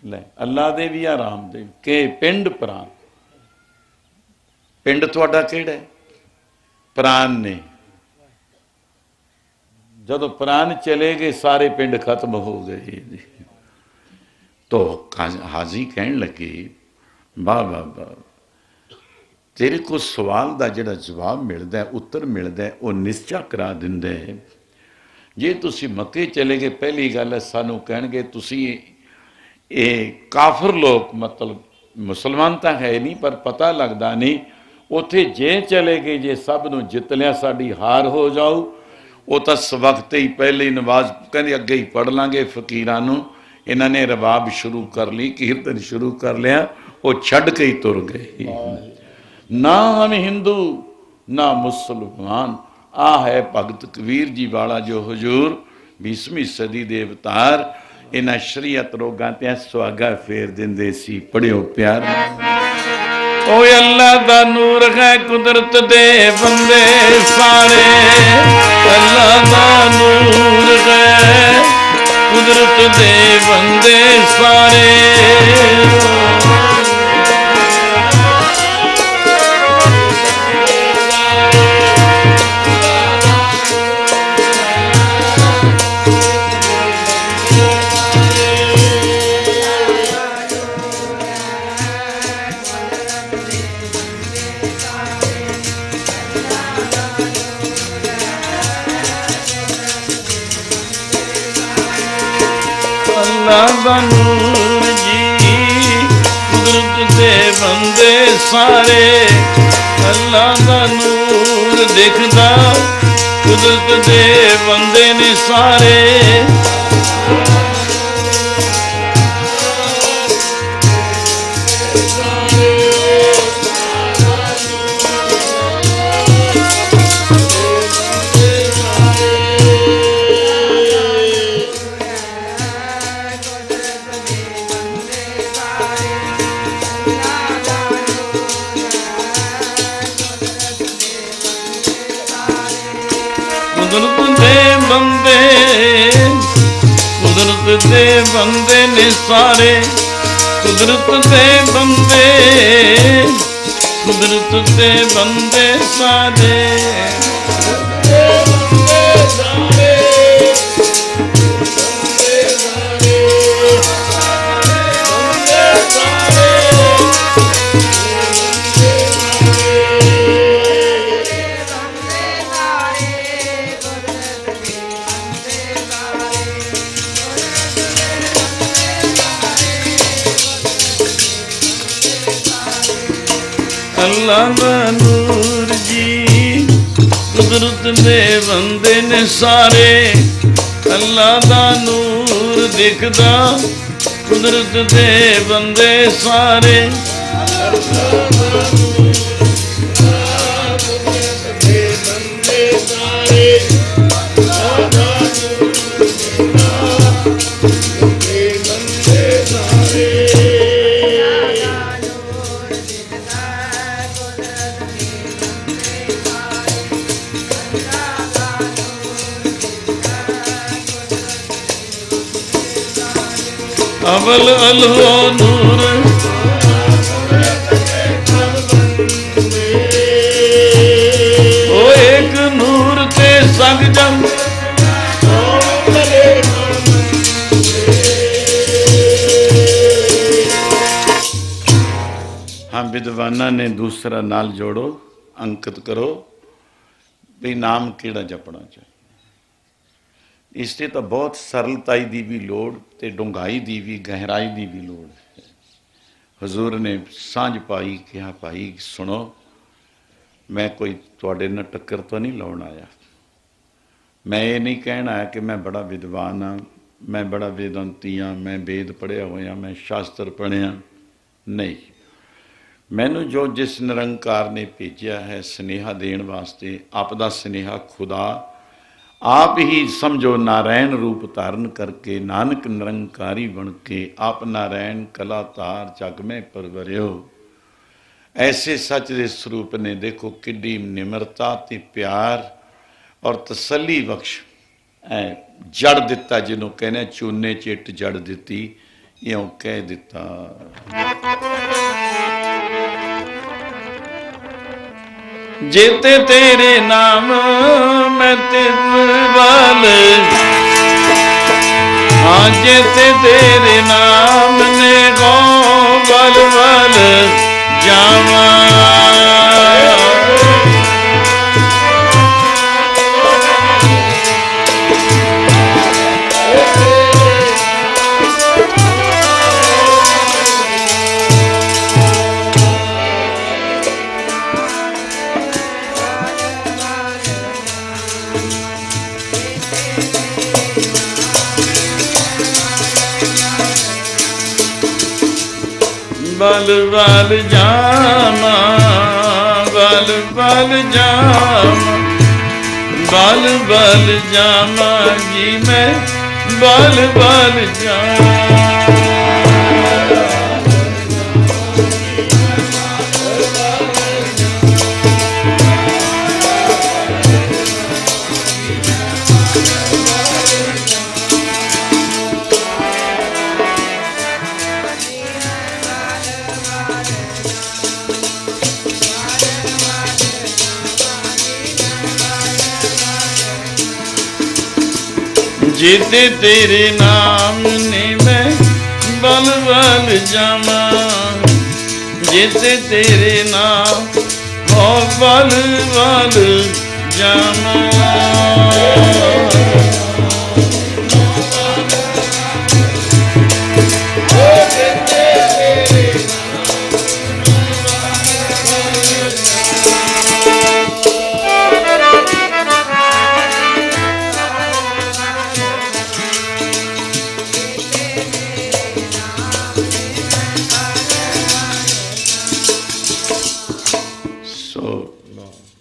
ले अल्लाह दे भी आ राम दे के पिंड प्राण। पिंड तुहाडा किहड़ा है? प्राण ने। जदों प्राण चले गए सारे पिंड खत्म हो गए। तो हाजी कहन लगे वाह वाह वाह, तेरे को सवाल का जिहड़ा जवाब मिलता है, उत्तर मिलता है, वो निश्चा करा दिंदा है। जे तुसी मक्के चले गए, पहली गल है सानू कहणगे तुसी ये काफर लोग, मतलब मुसलमान तो है नहीं पर पता लगता नहीं। उत्थे जे चले गए, जे सब नूं जित लिया, साडी हार हो जाओ। वो तो इस वक्त ही पहले ही नवाज कहते अगे ही पढ़ लांगे फकीरां नूं, इन्हां ने रबाब शुरू कर ली, कीर्तन शुरू कर लिया, वो छड्ड के ही तुर गए। ना हम हिंदू ना मुसलमान। आ है भगत कबीर जी वाला जो हजूर 20वीं सदी दे अवतार इन्हां शरीयत रोगां ते सुहागा फेर दिंदे सी। पढ़ियो प्यार। ओ अल्लाह दा नूर है कुदरत दे बंदे सारे, अल्लाह दा नूर है कुदरत दे बंदे सारे। नूर जी कुदरत दे बंदे सारे, अल्लाह दा नूर दिखदा ਕੁਦਰਤ ਦੇ ਬੰਦੇ ਨੇ ਸਾਰੇ। ਕੁਦਰਤ ਦੇ ਬੰਦੇ, ਕੁਦਰਤ ਦੇ ਬੰਦੇ ਨੇ ਸਾਰੇ। ਕੁਦਰਤ ਦੇ ਬੰਦੇ, ਕੁਦਰਤ ਦੇ ਬੰਦੇ ਸਾਰੇ। ਅੱਲਾ ਦਾ ਨੂਰ ਜੀ ਕੁਦਰਤ ਦੇ ਬੰਦੇ ਨੇ ਸਾਰੇ। ਅੱਲਾ ਦਾ ਨੂਰ ਦਿਖਦਾ ਕੁਦਰਤ ਦੇ ਬੰਦੇ ਸਾਰੇ। अवल अलहो नूर ओ एक नूर ते सग जग। हम विद्वाना ने दूसरा नाल जोड़ो, अंकित करो भी नाम केड़ा जपना चाहिए। ਇਸ 'ਤੇ ਤਾਂ ਬਹੁਤ ਸਰਲਤਾਈ ਦੀ ਵੀ ਲੋੜ ਅਤੇ ਡੂੰਘਾਈ ਦੀ ਵੀ, ਗਹਿਰਾਈ ਦੀ ਵੀ ਲੋੜ ਹੈ। ਹਜ਼ੂਰ ਨੇ ਸਾਂਝ ਪਾਈ, ਕਿਹਾ ਭਾਈ ਸੁਣੋ, ਮੈਂ ਕੋਈ ਤੁਹਾਡੇ ਨਾਲ ਟੱਕਰ ਤਾਂ ਨਹੀਂ ਲਾਉਣ ਆਇਆ। ਮੈਂ ਇਹ ਨਹੀਂ ਕਹਿਣ ਆਇਆ ਕਿ ਮੈਂ ਬੜਾ ਵਿਦਵਾਨ ਹਾਂ, ਮੈਂ ਬੜਾ ਵੇਦਾਂਤੀ ਹਾਂ, ਮੈਂ ਵੇਦ ਪੜ੍ਹਿਆ ਹੋਇਆ, ਮੈਂ ਸ਼ਾਸਤਰ ਪੜ੍ਹਿਆ। ਨਹੀਂ, ਮੈਨੂੰ ਜੋ ਜਿਸ ਨਿਰੰਕਾਰ ਨੇ ਭੇਜਿਆ ਹੈ ਸੁਨੇਹਾ ਦੇਣ ਵਾਸਤੇ, ਆਪ ਦਾ ਸੁਨੇਹਾ ਖੁਦਾ आप ही समझो। नारायण रूप धारण करके नानक निरंकारी बन के आप नारायण कलातार जग में परवरियो। ऐसे सच के स्वरूप ने देखो किड्डी निमरता ते प्यार और तसली बख्श जड़ दिता, जिन्हों कहने चूने चिट जड़ दिती, इयों कह दिता। जेते तेरे नाम मैं तिरवाल, हाँ जेते तेरे नाम ने गो बल बल जावा। बल बल जामा, बल बल जामा, बल बल जामा जी मैं बल बल जामा। जेते तेरे नाम ने मैं बल बल जामा, जेते तेरे नाम हो बल बल जामा।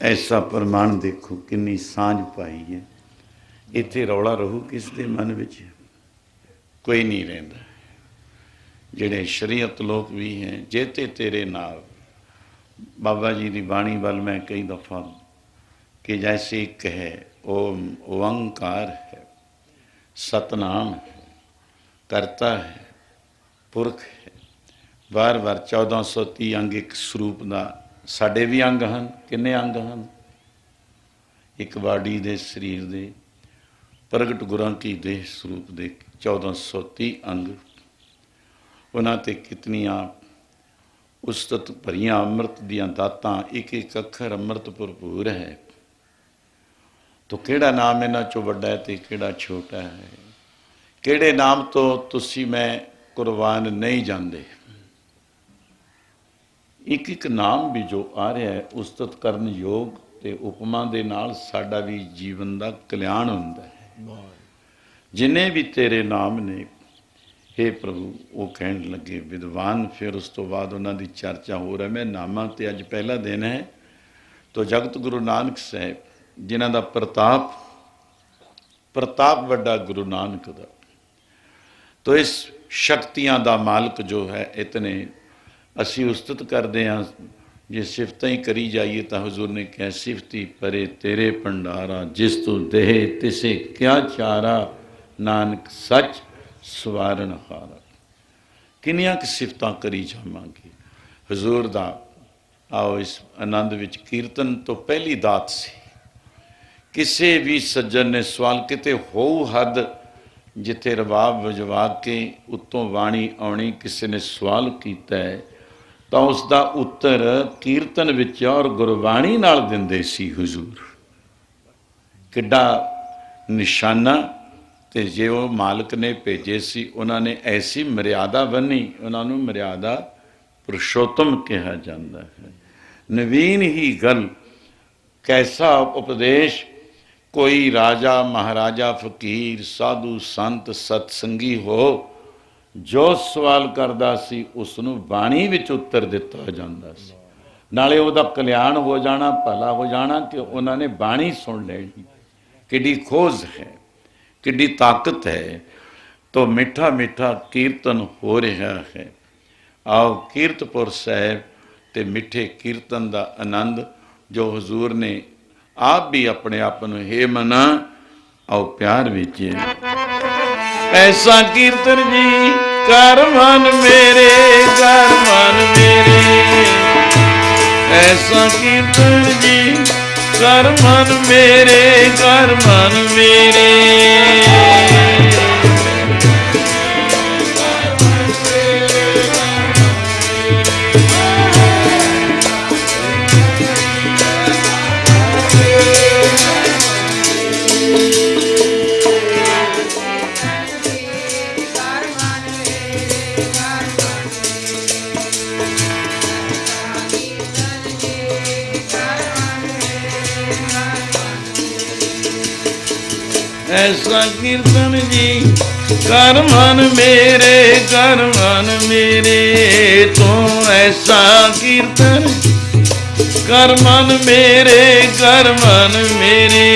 ऐसा प्रमाण देखो किन्नी सांझ पाई है। इत्थे रौला रहू किस दे मन विच कोई नहीं रहिंदा। जिहड़े शरीयत लोग भी हैं जेते तेरे नाल बाबा जी की बाणी वाल मैं कई दफ़ा कि जैसे एक है ओम ओंकार है, सतनाम है, करता है, पुरख है, बार बार 1430 अंग एक स्वरूप का साडे भी अंग हैं। किन्ने अंग हैं? एक बाडी दे शरीर दे प्रगट गुरां की देह स्वरूप दे 1430 अंग, उन्हां ते कितनियां उस्तत भरियां अमृत दियां दातां, एक एक अखर अमृत भरपूर है। तो किहड़ा नाम इन्हां चों वड्डा है ते किहड़ा छोटा है? किहड़े नाम तो तुसी मैं कुर्बान नहीं जाते? एक एक नाम भी जो आ रहा है उस्तत करन योग ते उपमा दे नाल साडा भी जीवन दा कल्याण हुंदा है। जिन्ने भी तेरे नाम ने हे प्रभु, वो कहन लगे विद्वान। फिर उस तो बाद उन्होंने चर्चा हो रहा है। मैं नामां ते अज पहला दिन है तो जगत गुरु नानक साहब जिन्हां दा प्रताप वड्डा गुरु नानक दा, तो इस शक्तियां दा मालक जो है इतने असी उस्तत करते हैं। जे सिफत ही करी जाइए तो हजूर ने कहा सिफती परे तेरे भंडारा, जिस तू देह तिसे क्या चारा, नानक सच सवारन हारा। किनियां क सिफतां करी जावांगे हजूर दा। आओ इस आनंद विच कीर्तन तो पहली दात सी। किसी भी सज्जन ने सवाल किते हो हद जिथे रबाब वजवा के उत्तों वाणी आनी, किसी ने सवाल किया है तो उसका उत्तर कीर्तन विच और गुरबाणी नाल दिंदे सी हुजूर। किड्डा निशाना। ते जे वो मालिक ने भेजे सी उन्होंने ऐसी मर्यादा बनी, उन्होंने मर्यादा पुरुषोत्तम कहा जाता है। नवीन ही गल कैसा उपदेश, कोई राजा महाराजा फकीर साधु संत सतसंगी हो, जो सवाल करता सी उसनूं बाणी विच उत्तर दिता जाता सी। नाले उहदा कल्याण हो जाना, भला हो जाना कि उन्होंने बाणी सुन लेनी। किड्डी खोज है, किड्डी ताकत है। तो मीठा मीठा कीर्तन हो रहा है। आओ कीरतपुर साहब ते मिठे कीर्तन का आनंद जो हजूर ने आप भी अपने आप नूं हे मना आओ प्यार विच ऐसा कीर्तन जी कर मन मेरे, कर मन मेरे। ऐसा कीर्तन जी कर मन मेरे, कर मन मेरे। ऐसा कीर्तन जी कर मन मेरे, कर मन मेरे। तू ऐसा कीर्तन कर मन मेरे, कर मन मेरे।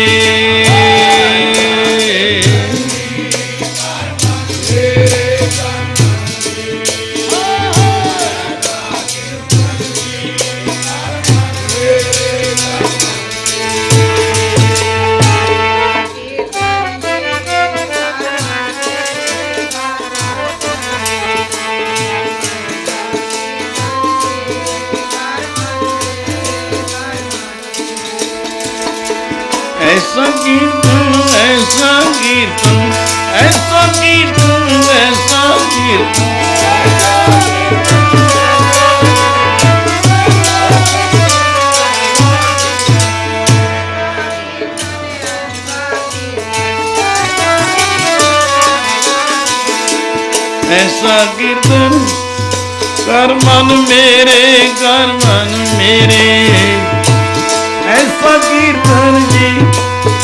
ऐसा कीर्तन, ऐसा कीर्तन, ऐसा कीर्तन, ऐसा कीर्तन। ऐसा कीर्तन कर मन मेरे, कर मन मेरे। ऐसा कीर्तन जी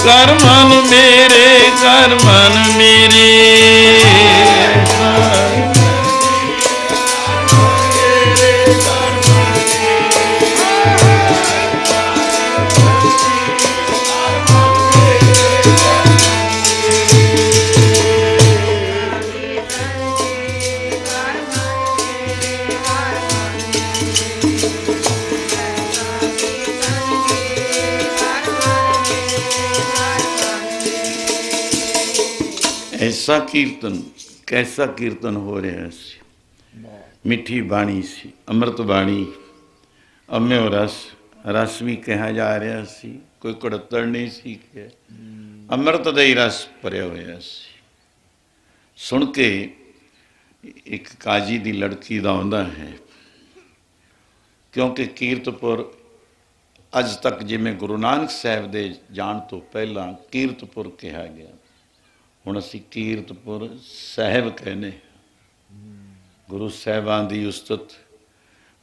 कर मन मेरे, कर मन मेरे। कैसा कीर्तन हो रहा सी। मिठी बाणी सी, अमृत बाणी, अम्यो रस, रस भी कहा जा रहा सी, कोई कड़तड़ नहीं सी कि अमृत ਦਾ ਹੀ रस ਭਰਿਆ ਹੋਇਆ ਸੀ। सुन के एक काजी ਦੀ लड़की ਦਾ ਆਉਂਦਾ है, क्योंकि कीरतपुर अज तक जिमें गुरु नानक साहब के जान तो पहला कीरतपुर कहा गया, हुण असीं कीरतपुर साहिब कहने। गुरु साहिबां की उस्तत,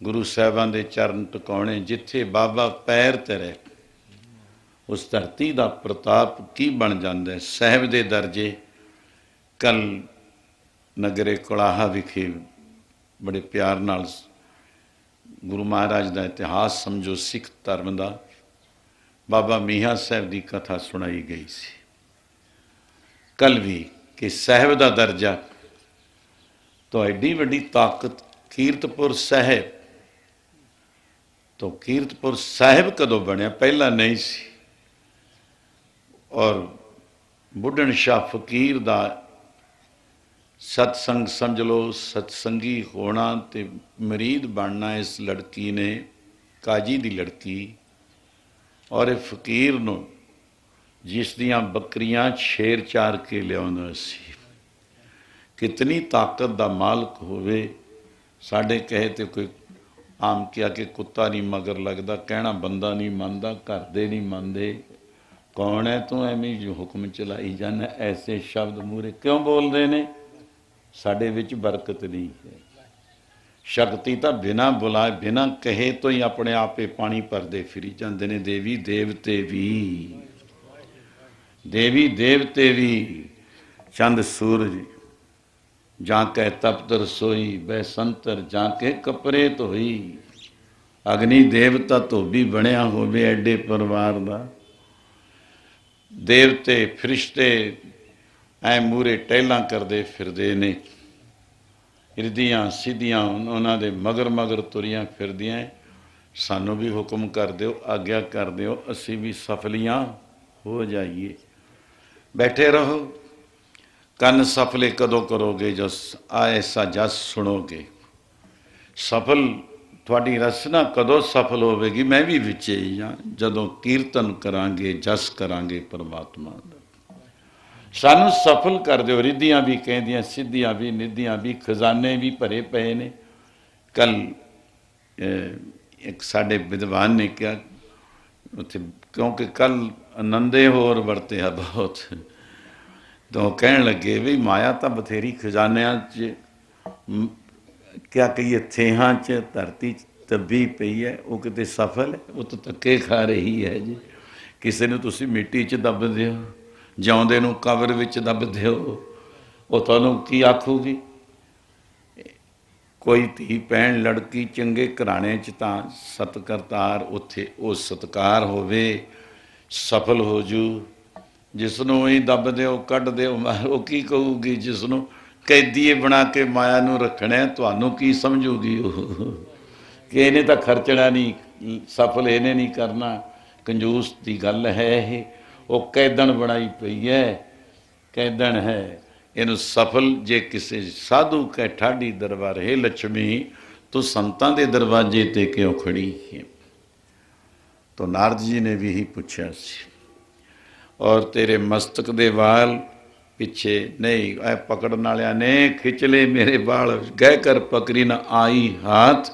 गुरु साहिबां के चरण टकाने, जिथे बाबा पैर धरे उस धरती का प्रताप की बन जाता है। साहिब के दर्जे कल नगरे कुलाहा विखे बड़े प्यार नाल गुरु महाराज का इतिहास समझो सिख धर्म का, बाबा मीहा साहब की कथा सुनाई गई सी कल भी कि साहिब का दर्जा तो एडी वड्डी ताकत कीरतपुर साहिब। तो कीरतपुर साहिब कदों बनया, पहला नहीं सी। और बुढ़न शाह फकीर का सत्संग समझ लो, सत्संगी होना ते मरीद बनना इस लड़की ने, काजी दी लड़की। और ये फकीर नूं जिस दियां बकरियां शेर चार के लिया सी, कितनी ताकत का मालक होवे। साढ़े कहे तो कोई आम क्या कि कुत्ता नहीं मगर लगता, कहना बंदा नहीं मानता, घर दे नहीं मानते, कौन है तू एवं जो हुक्म चलाई जाना, ऐसे शब्द मूहरे क्यों बोलते हैं। साढ़े विच बरकत नहीं है। शक्ति तो बिना बुलाए बिना कहे तो ही अपने आप ही पानी भरते फिरी जाते हैं। देवी देवते भी, देवी देवते भी, चंद सूरज जाके तपत रसोई, बैसंतर जाके कपरे धोई। अग्नि देवता धोबी बनया होवे एडे परिवार का। देवते फरिश्ते ऐ मूहरे टहलां करते फिरदे ने, हिरदियां सीधियां उन्हां दे मगर मगर तुरियां फिरदियां। सानू भी हुक्म कर दिओ, आग्या कर दिओ, असी भी सफलियां हो जाइए। बैठे रहो, कन सफले कदों करोगे जो ऐसा जस सुनोगे। सफल थोड़ी रचना कदों सफल होवेगी, मैं भी विचे ही हाँ, जदों कीर्तन करांगे जस करांगे परमात्मा दा। सानू सफल कर दो। रिद्धियां भी कहदियां, सिद्धियां भी, निधियां भी, खजाने भी भरे पे ने। कल एक साडे विद्वान ने कहा उत्थे, क्योंकि कल आनंदे होर वरत्या बहुत, तो कह लगे भी माया तो बथेरी खजानिया च, क्या कहिए थेहां च, धरती तब्बी पई है, वो किते सफल है, वो तो धक्के खा रही है जी। किसी ने तुसी मिट्टी च दब दिओ, जिउंदे नूं कबर विच दब दिओ, वो तुहानूं की आखूगी। कोई धी भैन लड़की चंगे घराने च तां सतकरतार उत्थे वो सत्कार होवे, सफल हो जू। जिसनों ही दब दिओ कढ़ दिओ, वो की कहूगी। जिसनों कैदीए बना के माया नूं रखना है, तुहानूं की समझूगी वो कि इन्हें तो खर्चना नहीं, सफल इन्हें नहीं करना। कंजूस की गल है ये, वो कैदन बनाई पई है, कैदन है। इनू सफल जे किसी साधु कै ठाडी दरबार, हे लक्ष्मी तू संतां दे दरवाजे ते क्यों खड़ी है। तो नारद जी ने भी ही पूछा सी, और तेरे मस्तक दे वाल पिछे नहीं, ऐ पकड़न वालिया ने खिंच ले मेरे बाल, गह कर पकड़ी न आई हाथ,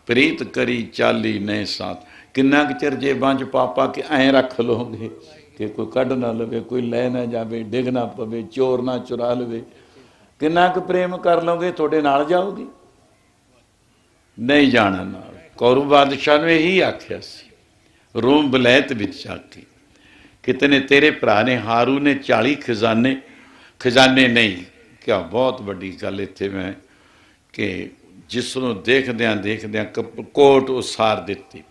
प्रीत करी चाली ने साथ। किन्ना क चिर जेबां च पापा के ऐ रख लोगे कि कोई कढ़ ना लवे, कोई लै ना जावे, डिग ना पवे, चोर ना चुरा लवे। किन्ना क प्रेम कर लोगे, थोड़े नाल जाओगी, नहीं जाना नाल। कौरू बादशाह ने यही आख्या सी रोम बलैत विच जाके, कितने तेरे भरा ने हारू ने 40 खजाने, खजाने नहीं क्या बहुत बड़ी गल इत्थे मैं कि जिसनों देखद्यां देखद्यां कोट उसार दिती।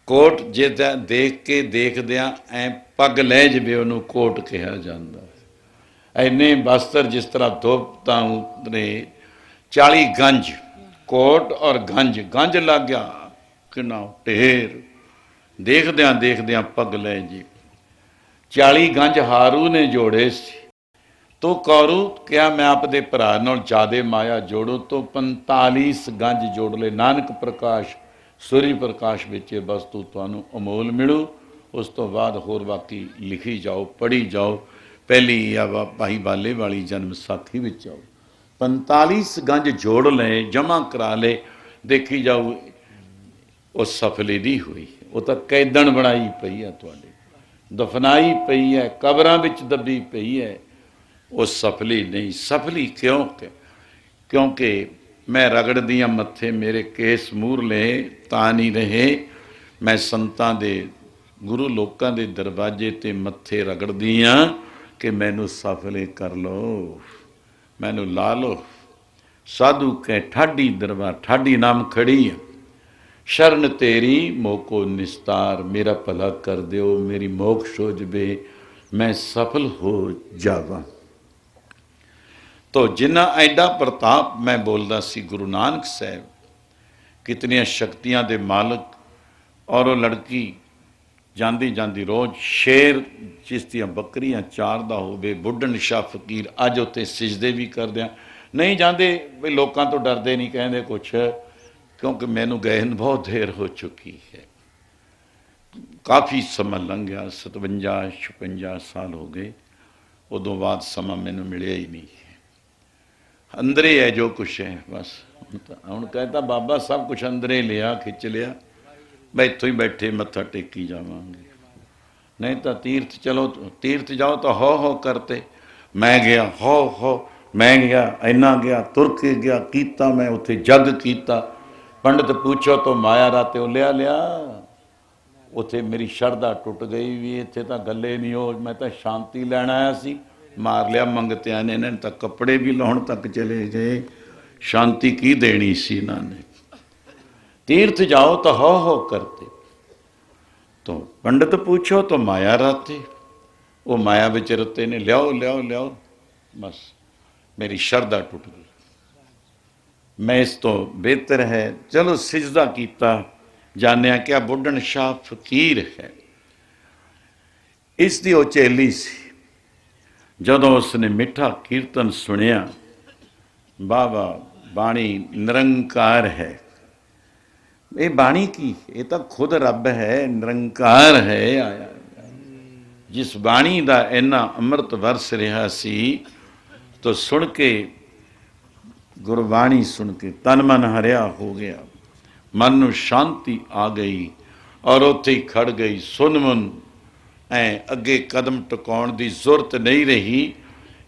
कोट जे देख के देखद्यां ऐ पग लै जवे उन्होंने कोट कहा जाता है। इन्ने वस्त्र जिस तरह धोपता उतरे, 40 गंज कोट और गंज, गंज लग गया किना ढेर, देखद्यां देखद्यां पग लै जी। 40 गंज हारू ने जोड़े सी, तो कौरू क्या मैं आपदे भरा नाल ज्यादा माया जोड़ो तो 45 गंज जोड़ ले नानक प्रकाश सूर्य प्रकाश विच वस्तु तुहानूं अमोल मिलू। उस तो बाद होर बाकी लिखी जाओ पढ़ी जाओ। पहली या भाई बाले वाली जन्म साखी विच जाओ 45 गंज जोड़ ले जमा करा ले देखी जाओ उस सफली नहीं हुई। वो तो कैदन बनाई पई है तुहाडे दफनाई पई है कबरां विच दबी पई है। वो सफली नहीं सफली क्यों क्योंकि मैं रगड़ दिया मत्थे मेरे केस मूर ले ता नहीं रहे। मैं संतां दे गुरु लोकां दे दरवाजे ते मत्थे रगड़ दिया कि मैनू सफले कर लो मैनू ला लो। साधु के ठाडी दरबार ठाडी नाम खड़ी है शरण तेरी मोको निस्तार मेरा भला कर दियो मेरी मोक्ष हो जबे मैं सफल हो जावा। तो जिन्ना एडा प्रताप मैं बोलता सी गुरु नानक साहब कितनियां शक्तियां दे मालक। और वो लड़की जाती जाती रोज़ शेर जिस दियां बकरियां चारदा होवे बुढ़न शाह फकीर अज उत्ते सिजदे भी करदे नहीं जाते भी लोगों तो डरते नहीं कहते कुछ क्योंकि मैनू गए बहुत देर हो चुकी है काफ़ी समा लंघ गया 57-56 साल हो गए। उदों बाद समा मैनू मिलिया ही नहीं है अंदरे है जो कुछ है बस। हुण कहता बाबा सब कुछ अंदरे लिया खिंच लिया मैं इत्थों ही बैठे मत्था टेकी जावांगे नहीं तो तीर्थ चलो तीर्थ जाओ तो हो करते मैं गया हो मैं गया इन्ना गया तुर के गया कीता मैं उत्थे जग कीता पंडित पूछो तो माया राते लिया लिया उत्थे मेरी शरधा टुट गई भी इत्थे तो गले नहीं हो मैं तो शांति लैन आया सी मार लिया मंगत्या ने इन्हें तक कपड़े भी लाने तक चले गए शांति की देनी सी इन्होंने। तीर्थ जाओ तो हो करते तो पंडित पूछो तो माया राते वो माया विच रते ने लियाओ लियाओ लियाओ बस मेरी शरधा टुट गई। मैं इस तो बेहतर है चलो सिजदा किया जानिया क्या बुढ़न शाह फकीर है इसकी वो चेली सी। जदों उसने मिठा कीर्तन सुनिया बाबा बाणी निरंकार है ये बाणी की ये तो खुद रब है निरंकार है आया जिस बाणी का इन्ना अमृत वरस रहा सी तो सुन के गुरबाणी सुन के तन मन हरिया हो गया मन नूं शांति आ गई और उत्थे ही खड़ गई सुन मुन अगे कदम टुकाउण की जरूरत नहीं रही।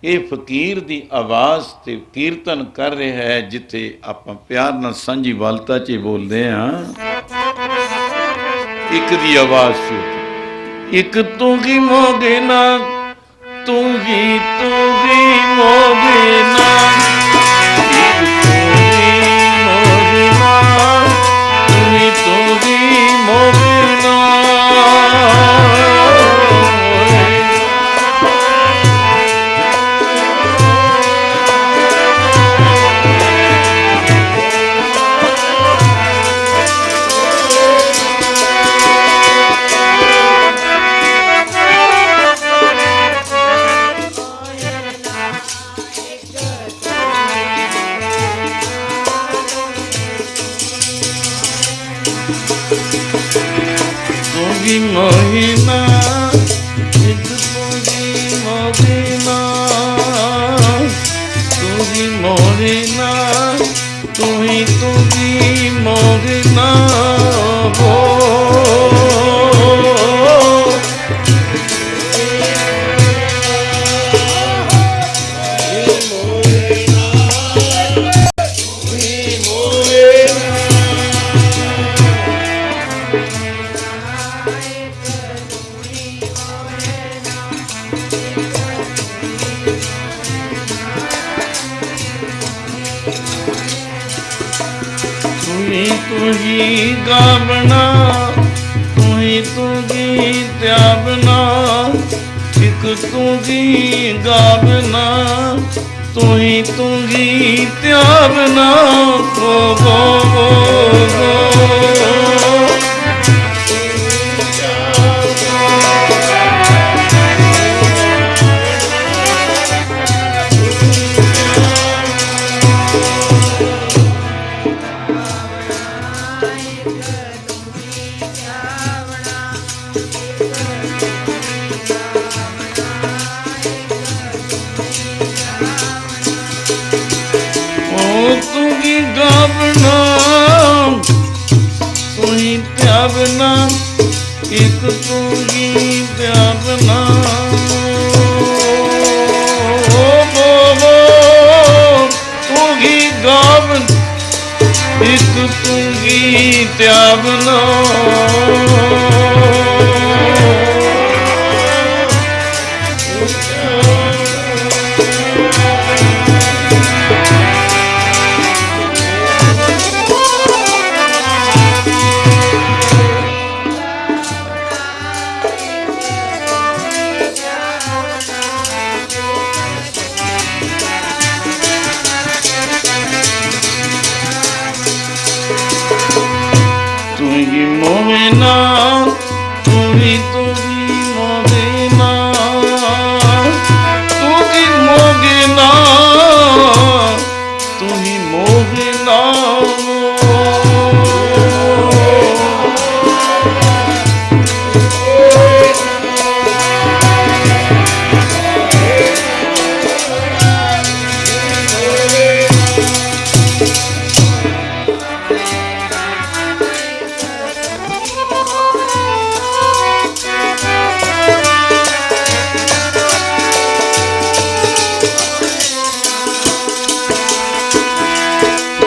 ये फकीर की आवाज़ ते कीर्तन कर रहा है जिथे आप प्यार नाल सांझी वालता च बोलते हाँ एक दी आवाज़ सी एक तू ही मोगे ना तू ही मोगे ना मोहिना एक मोहिना तू ही मोहिना तू ही मोहिना हो तू ही गावना तू ही त्यागना एक तू ही गावना तू ही त्यागना गो गो गो तू ही गावना तू ही त्यागना एक तू ही त्यागना तू ही गावन एक तू ही त्यागना मोहिना तू ही मोहिना तू ही मोगिना तू ही मोगिना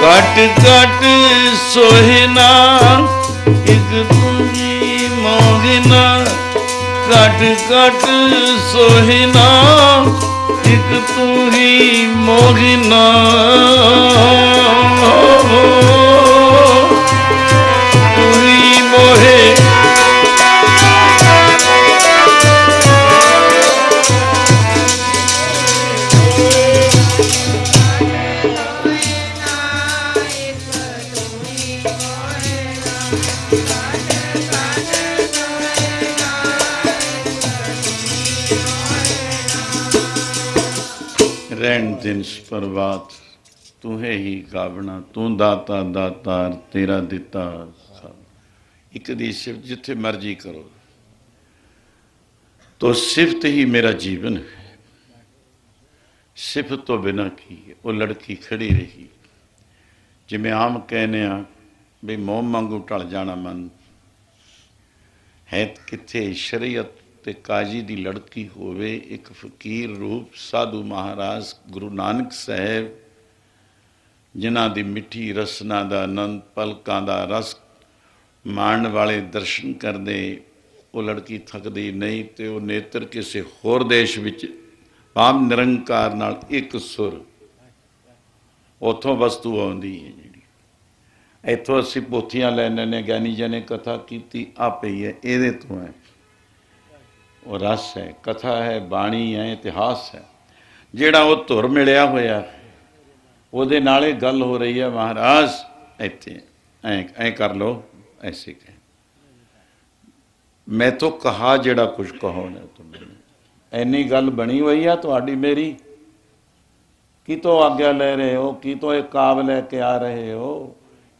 कट कट सोहिना एक तू ही मोहिना कट कट सोहिना एक तू ही मोहिना तू ही मोहे रहन दिन प्रभात तू है ही गावना तू दाता दातार तेरा दिता सब एक दी सिफत जिथे मर्जी करो तो सिफत ही मेरा जीवन है सिफत तो बिना की वो लड़की खड़ी रही जिमें आम कहने भी मोह मांगू टल जाना मन है किथे शरीयत ते काजी दी लड़की होवे एक फकीर रूप साधु महाराज गुरु नानक साहब जिन्हां दी मिठी रसना दा आनंद पलकां दा रस माण वाले दर्शन करदे वो लड़की थकदी नहीं ते वो नेत्र किसी होर देश विच पाम निरंकार नाल एक सुर उथों वस्तु आउंदी है जिहड़ी इथों असीं पोथियां लैने ने ज्ञानी जी ने कथा कीती आ पई है इहदे तो है वो रस है कथा है बाणी है इतिहास है जिहड़ा वो धुर मिलिया होया उहदे नाले गल हो रही है महाराज इत्थे ऐ कर लो ऐसे कह मैं तो कहा जिहड़ा कुछ कहो ना तुम इन्नी गल बनी हुई है तुहाडी मेरी कितों आग्ञा ले रहे हो कितों एक काव लैके आ रहे हो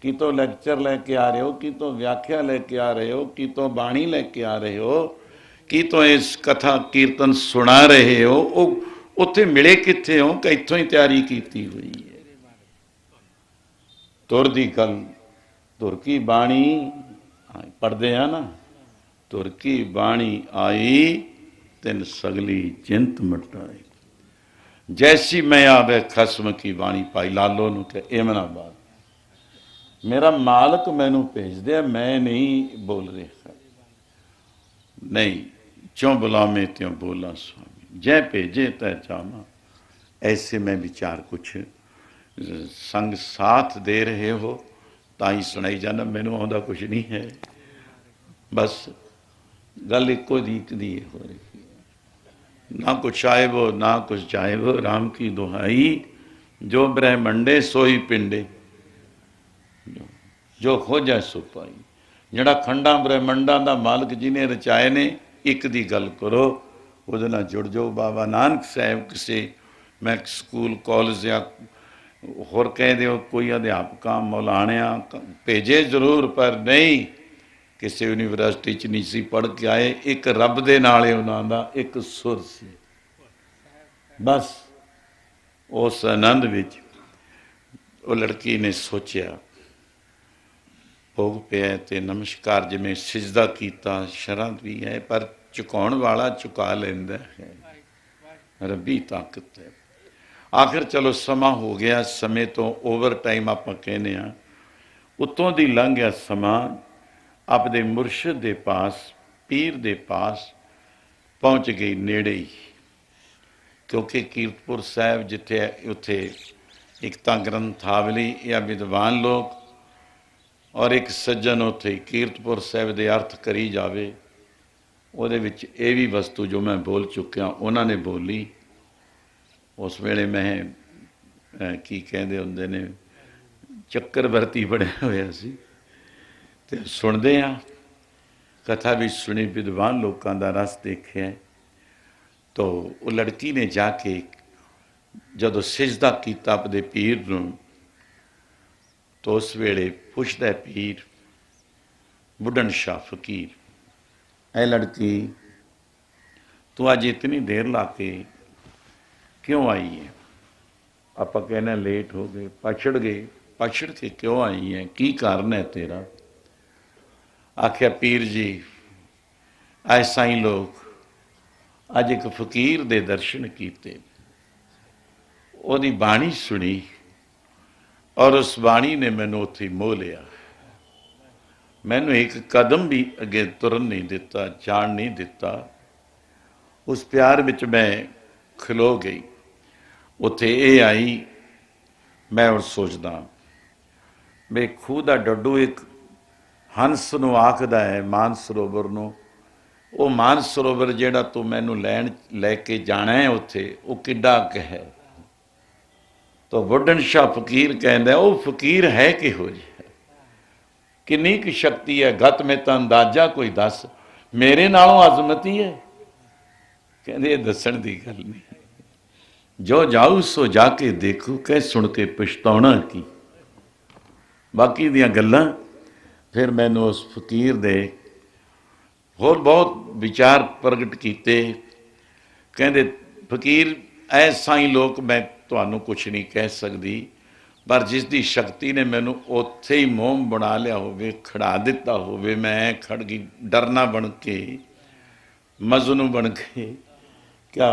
कितों लैक्चर लैके आ रहे हो कितों व्याख्या लैके आ रहे हो कितों बाणी लैके आ रहे हो की तो इस कथा कीर्तन सुना रहे हो उत्थे मिले कित्थे हो कि इत्थों ही तैयारी की हुई है तुर दी गल तुर की बाणी पढ़ते हैं ना तुर की बाणी आई तिन सगली जिंत मटाई जैसी मैं आवे खसम की बाणी पाई लालो नूं के एमनाबाद मेरा मालक मैनू भेज दे मैं नहीं बोल रहा नहीं क्यों बुलावे त्यों बोला स्वामी जै भेजे तै चावा ऐसे में विचार कुछ संग साथ दे रहे हो ताई सुनाई जाना मैनू आउंदा कुछ नहीं है बस गल इको दी हो रही है ना कुछ आए वो ना कुछ चाहे वो राम की दुहाई जो ब्रह्मंडे सोई पिंडे जो खोजा सो पाई जिहड़ा खंडा ब्रह्मंडा का मालक जिन्हें रचाए ने एक दी गल करो वो जुड़ जाओ बाबा नानक साहब किसी मैं स्कूल कॉलेज या होर कह दो कोई अध्यापक मौलाणिया भेजे जरूर, पर नहीं किसी यूनीवर्सिटी च नहीं सी पढ़ के आए। एक रब दे नाल उन्हां दा एक सुर सी, बस उस आनंद विच वो लड़की ने सोचा, भोग पिया ते नमस्कार जिमें सिजदा किया, शरण भी है पर झुकाउण वाला झुका लैंदा है, रब्बी ताकत है। आखिर चलो समा हो गया, समय तो ओवर टाइम आप कहने उत्तों दी लंघ गया समा, अपने मुर्शद दे पास पीर दे पास पहुँच गई नेड़े ही, क्योंकि कीरतपुर साहब जिथे उत्थे एक तो ग्रंथावली या विद्वान लोग और एक सज्जन उत्थे कीरतपुर साहब के अर्थ करी जावे, ਉਹਦੇ ਵਿੱਚ ਇਹ भी वस्तु जो मैं बोल चुकिया उन्होंने बोली। उस वेले मैं की कहते होंगे ने चक्रवर्ती बनया होया सी ते सुनते हाँ, कथा भी सुनी, विद्वान लोगों का रस देखिया। तो वो लड़की ने जाके जदों सिजदा किया अपने पीर नूं, तो उस वेले पुछदा पीर बुढ़न शाह फकीर, ऐ लड़की तू अज इतनी देर ला के क्यों आई है? आप कहने लेट हो गए, पछड़ गए, पछड़ के क्यों आई है, की कारण है तेरा? आख्या पीर जी ऐसा ही लोग अज एक फकीर दे दर्शन किए, ओदी बाणी सुनी और उस बाणी ने मैनू उत्थे मोह लिया, मैनू एक कदम भी अगे तुरन नहीं दिता, जान नहीं दिता। उस प्यार विच मैं खलो गई। उत्थे ये आई, मैं हुण सोचदा वे खूह दा डड्डू एक हंस नूं आखदा है मान सरोवर नूं, वो मान सरोवर जिहड़ा तू मैनू लैण लैके जाना है उत्थे वो किड्डा क है। तो बुढ़न शाह फकीर कहंदा वो फकीर है किहो जिहा, किन्नी की शक्ति है, गत में तो अंदाजा कोई दस, मेरे नालों अजमती है? कहते दसन की गल नहीं, जो जाऊ सो जाके देखो, कह सुन के पछताउणा की। बाकी दियां गल्लां फिर मैनू उस फकीर दे होर बहुत विचार प्रगट किए। कहते फकीर ऐसा ही लोग मैं तुहानू कुछ नहीं कह सकती, पर जिसकी शक्ति ने मैनू उत्थे ही मोम बना लिया होवे, खड़ा दिता होवे, मैं खड़ गई डरना बन के, मजनू बन के, क्या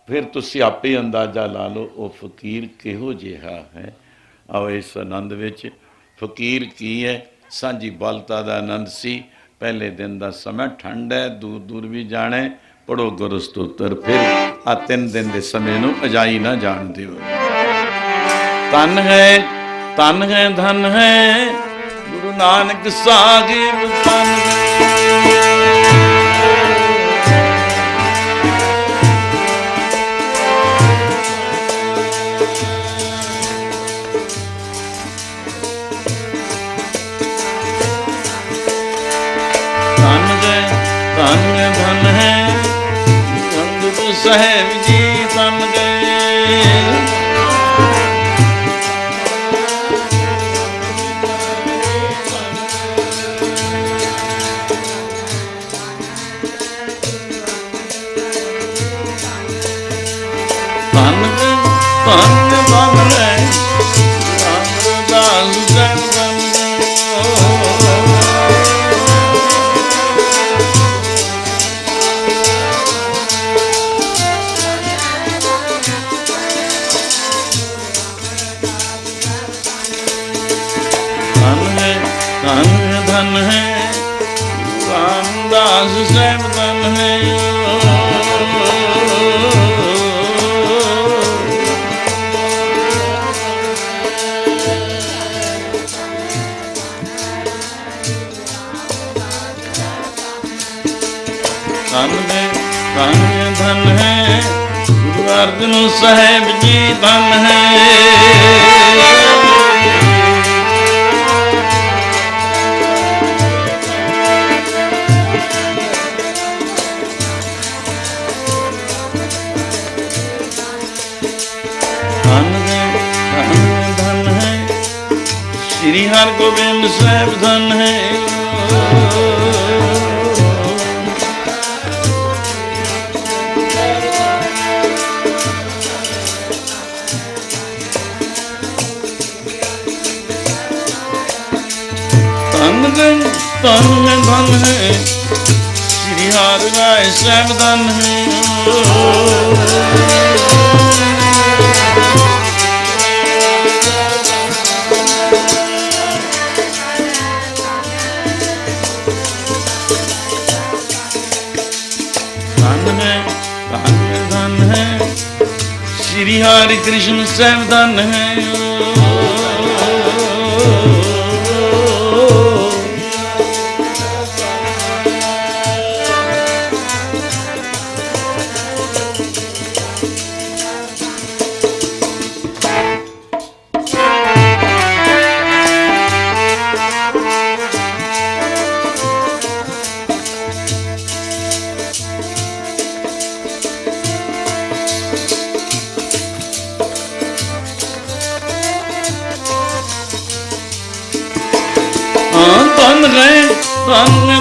फिर तुसी आपे ही अंदाजा ला लो वो फकीर किहो जिहा है। आओ इस आनंद विच फकीर की है, सांझी बालता का आनंद सी। पहले दिन का समय, ठंड है, दूर दूर भी जाना है, पढ़ो गुरु स्तोत्र, फिर आ 3 दिन के समय नूं अजाई ना जान दिओ। तन है धन है गुरु नानक साहिब, तन धन है गुरु साहिब जी, तन गए धन है रामदास साहब, धन है धन है गुरु अर्जन साहब जी, धन है गोबिंद साहिब धन है। धन में धन है श्री हरि राय साहिब धन है। धन है श्री हरि कृष्ण साहिब धन है।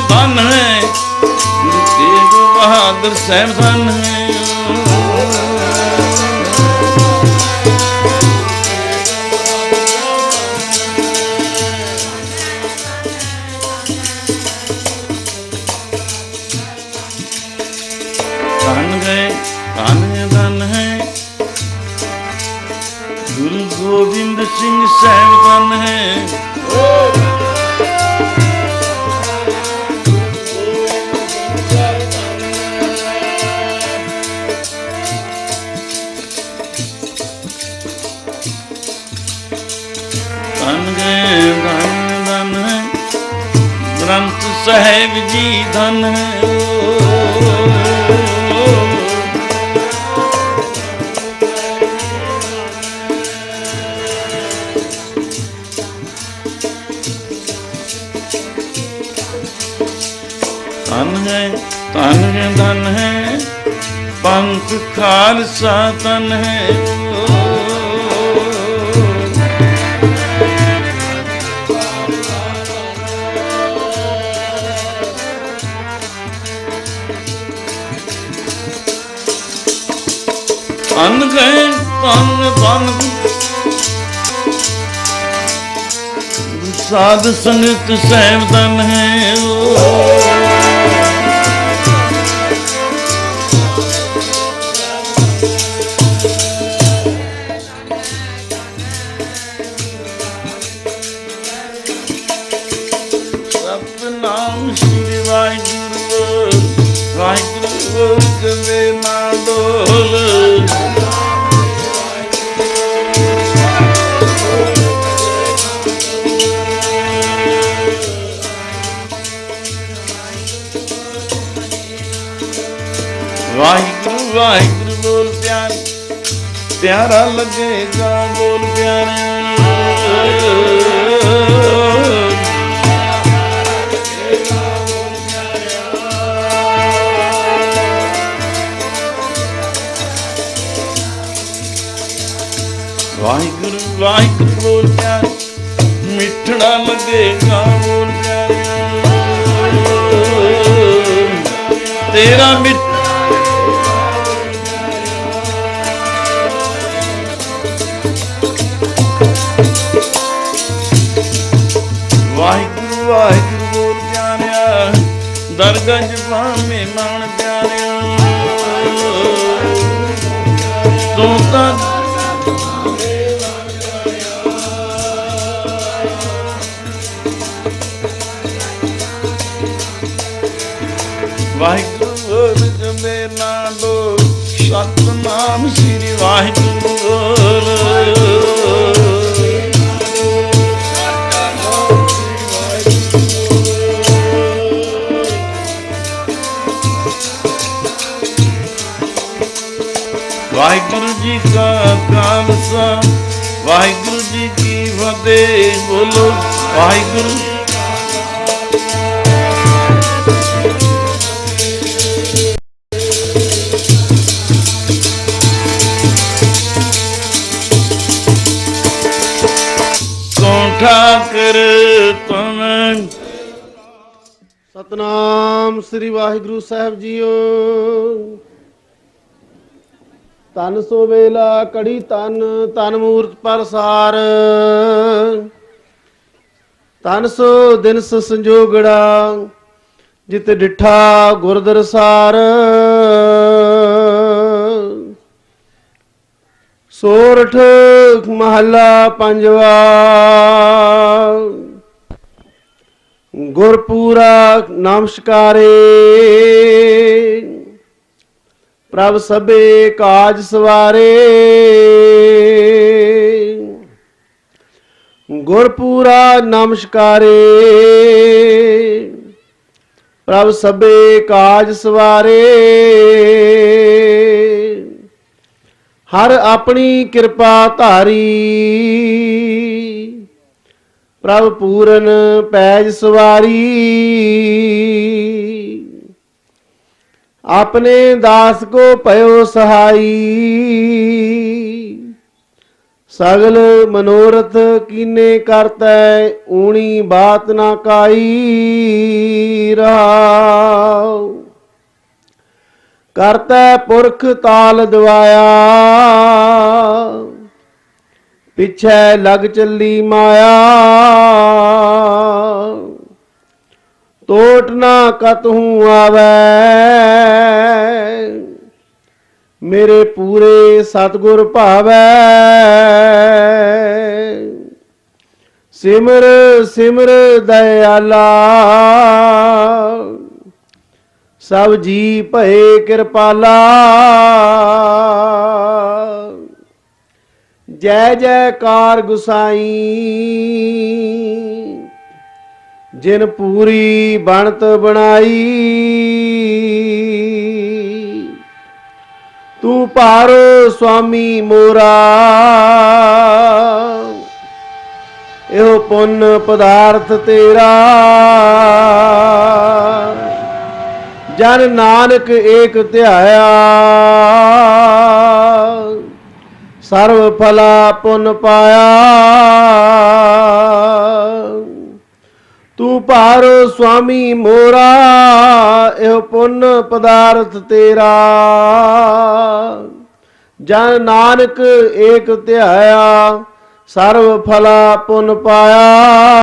धन है गुरु तेग बहादुर साहिब धन है। धन है गुरु गोविंद सिंह साहिब धन है। धन है ग्रंथ साहिब जी धन है। धन है पंथ खालसा धन है। धन गए धन साध संगत साहिब धन है। सतनाम श्री वाहिगुरु वाहिगुरु कवे ना डोल। वाहिगुरु वाहिगुरु बोल प्यारे प्यारा लगेगा बोल प्यारे। वाहिगुरु वाहिगुरु बोल प्यारे मिठड़ा लगेगा बोल प्यारे। तेरा मिठ वाहिगुरु वाहिगुरु बोल प्यारिया दरगज में मान प्यारिया। तू वाहिगुरु बोल जमे ना लो सतनाम श्री वाहिगुरु बोल। वाहिगुरु जी का खालसा वाहिगुरु जी की फतेह बोलो वाहिगुरु। ठाकर ਸਤਨਾਮ ਸ੍ਰੀ ਵਾਹਿਗੁਰੂ ਸਾਹਿਬ ਜੀਓ। ਤਨ ਸੋ ਵੇਲਾ ਕੜੀ ਤਨ ਤਨ ਮੂਰਤ ਪਰਸਾਰ। ਤਨ ਸੋ ਦਿਨਸ ਸੰਜੋਗੜਾ ਜਿਤ ਡਿਠਾ ਗੁਰਦਰਸਾਰ। ਸੋਰਠ ਮਹੱਲਾ ਪੰਜਵਾ। ਗੁਰਪੂਰਾ ਨਮਸਕਾਰੇ ਪ੍ਰਭ ਸਭੇ ਕਾਜ ਸਵਾਰੇ। ਗੁਰਪੂਰਾ ਨਮਸਕਾਰੇ ਪ੍ਰਭ ਸਭੇ ਕਾਜ ਸਵਾਰੇ। ਹਰ ਆਪਣੀ ਕਿਰਪਾ ਧਾਰੀ ਪ੍ਰਭ ਪੂਰਨ ਪੈਜ ਸਵਾਰੀ। ਆਪਣੇ ਦਾਸ ਕੋ ਭਇਓ ਸਹਾਈ ਸਗਲ ਮਨੋਰਥ ਕੀਨੇ ਕਰਤੈ ਊਣੀ ਬਾਤ ਨਾ ਕਾਈ। ਰਹਾਉ ਕਰਤੈ ਪੁਰਖ ਤਾਲ ਦਵਾਇਆ ਪਿਛੈ ਲਗ ਚੱਲੀ ਮਾਇਆ। ਟੋਟ ਨਾ ਕਤਹੂ ਆਵੈ ਮੇਰੇ ਪੂਰੇ ਸਤਿਗੁਰ ਭਾਵੈ। ਸਿਮਰ ਸਿਮਰ ਦਇਆਲਾ ਸਭ ਜੀ ਭਏ ਕਿਰਪਾਲਾ। ਜੈ ਜੈਕਾਰ ਗੁਸਾਈ ਜਿਨ ਪੂਰੀ ਬਣਤ ਬਣਾਈ। ਤੂੰ ਭਾਰ ਸੁਆਮੀ ਮੋਰਾ ਇਹੋ ਪੁੰਨ ਪਦਾਰਥ ਤੇਰਾ। ਜਨ ਨਾਨਕ ਏਕ ਧਿਆਇਆ ਸਰਵ ਫਲਾ ਪੁੰਨ ਪਾਇਆ। ਤੂੰ ਭਾਰ ਸੁਆਮੀ ਮੋਰਾ ਇਹੋ ਪੁੰਨ ਪਦਾਰਥ ਤੇਰਾ। ਜਨ ਨਾਨਕ ਏਕ ਧਿਆਇਆ ਸਰਵ ਫਲਾ ਪੁੰਨ ਪਾਇਆ।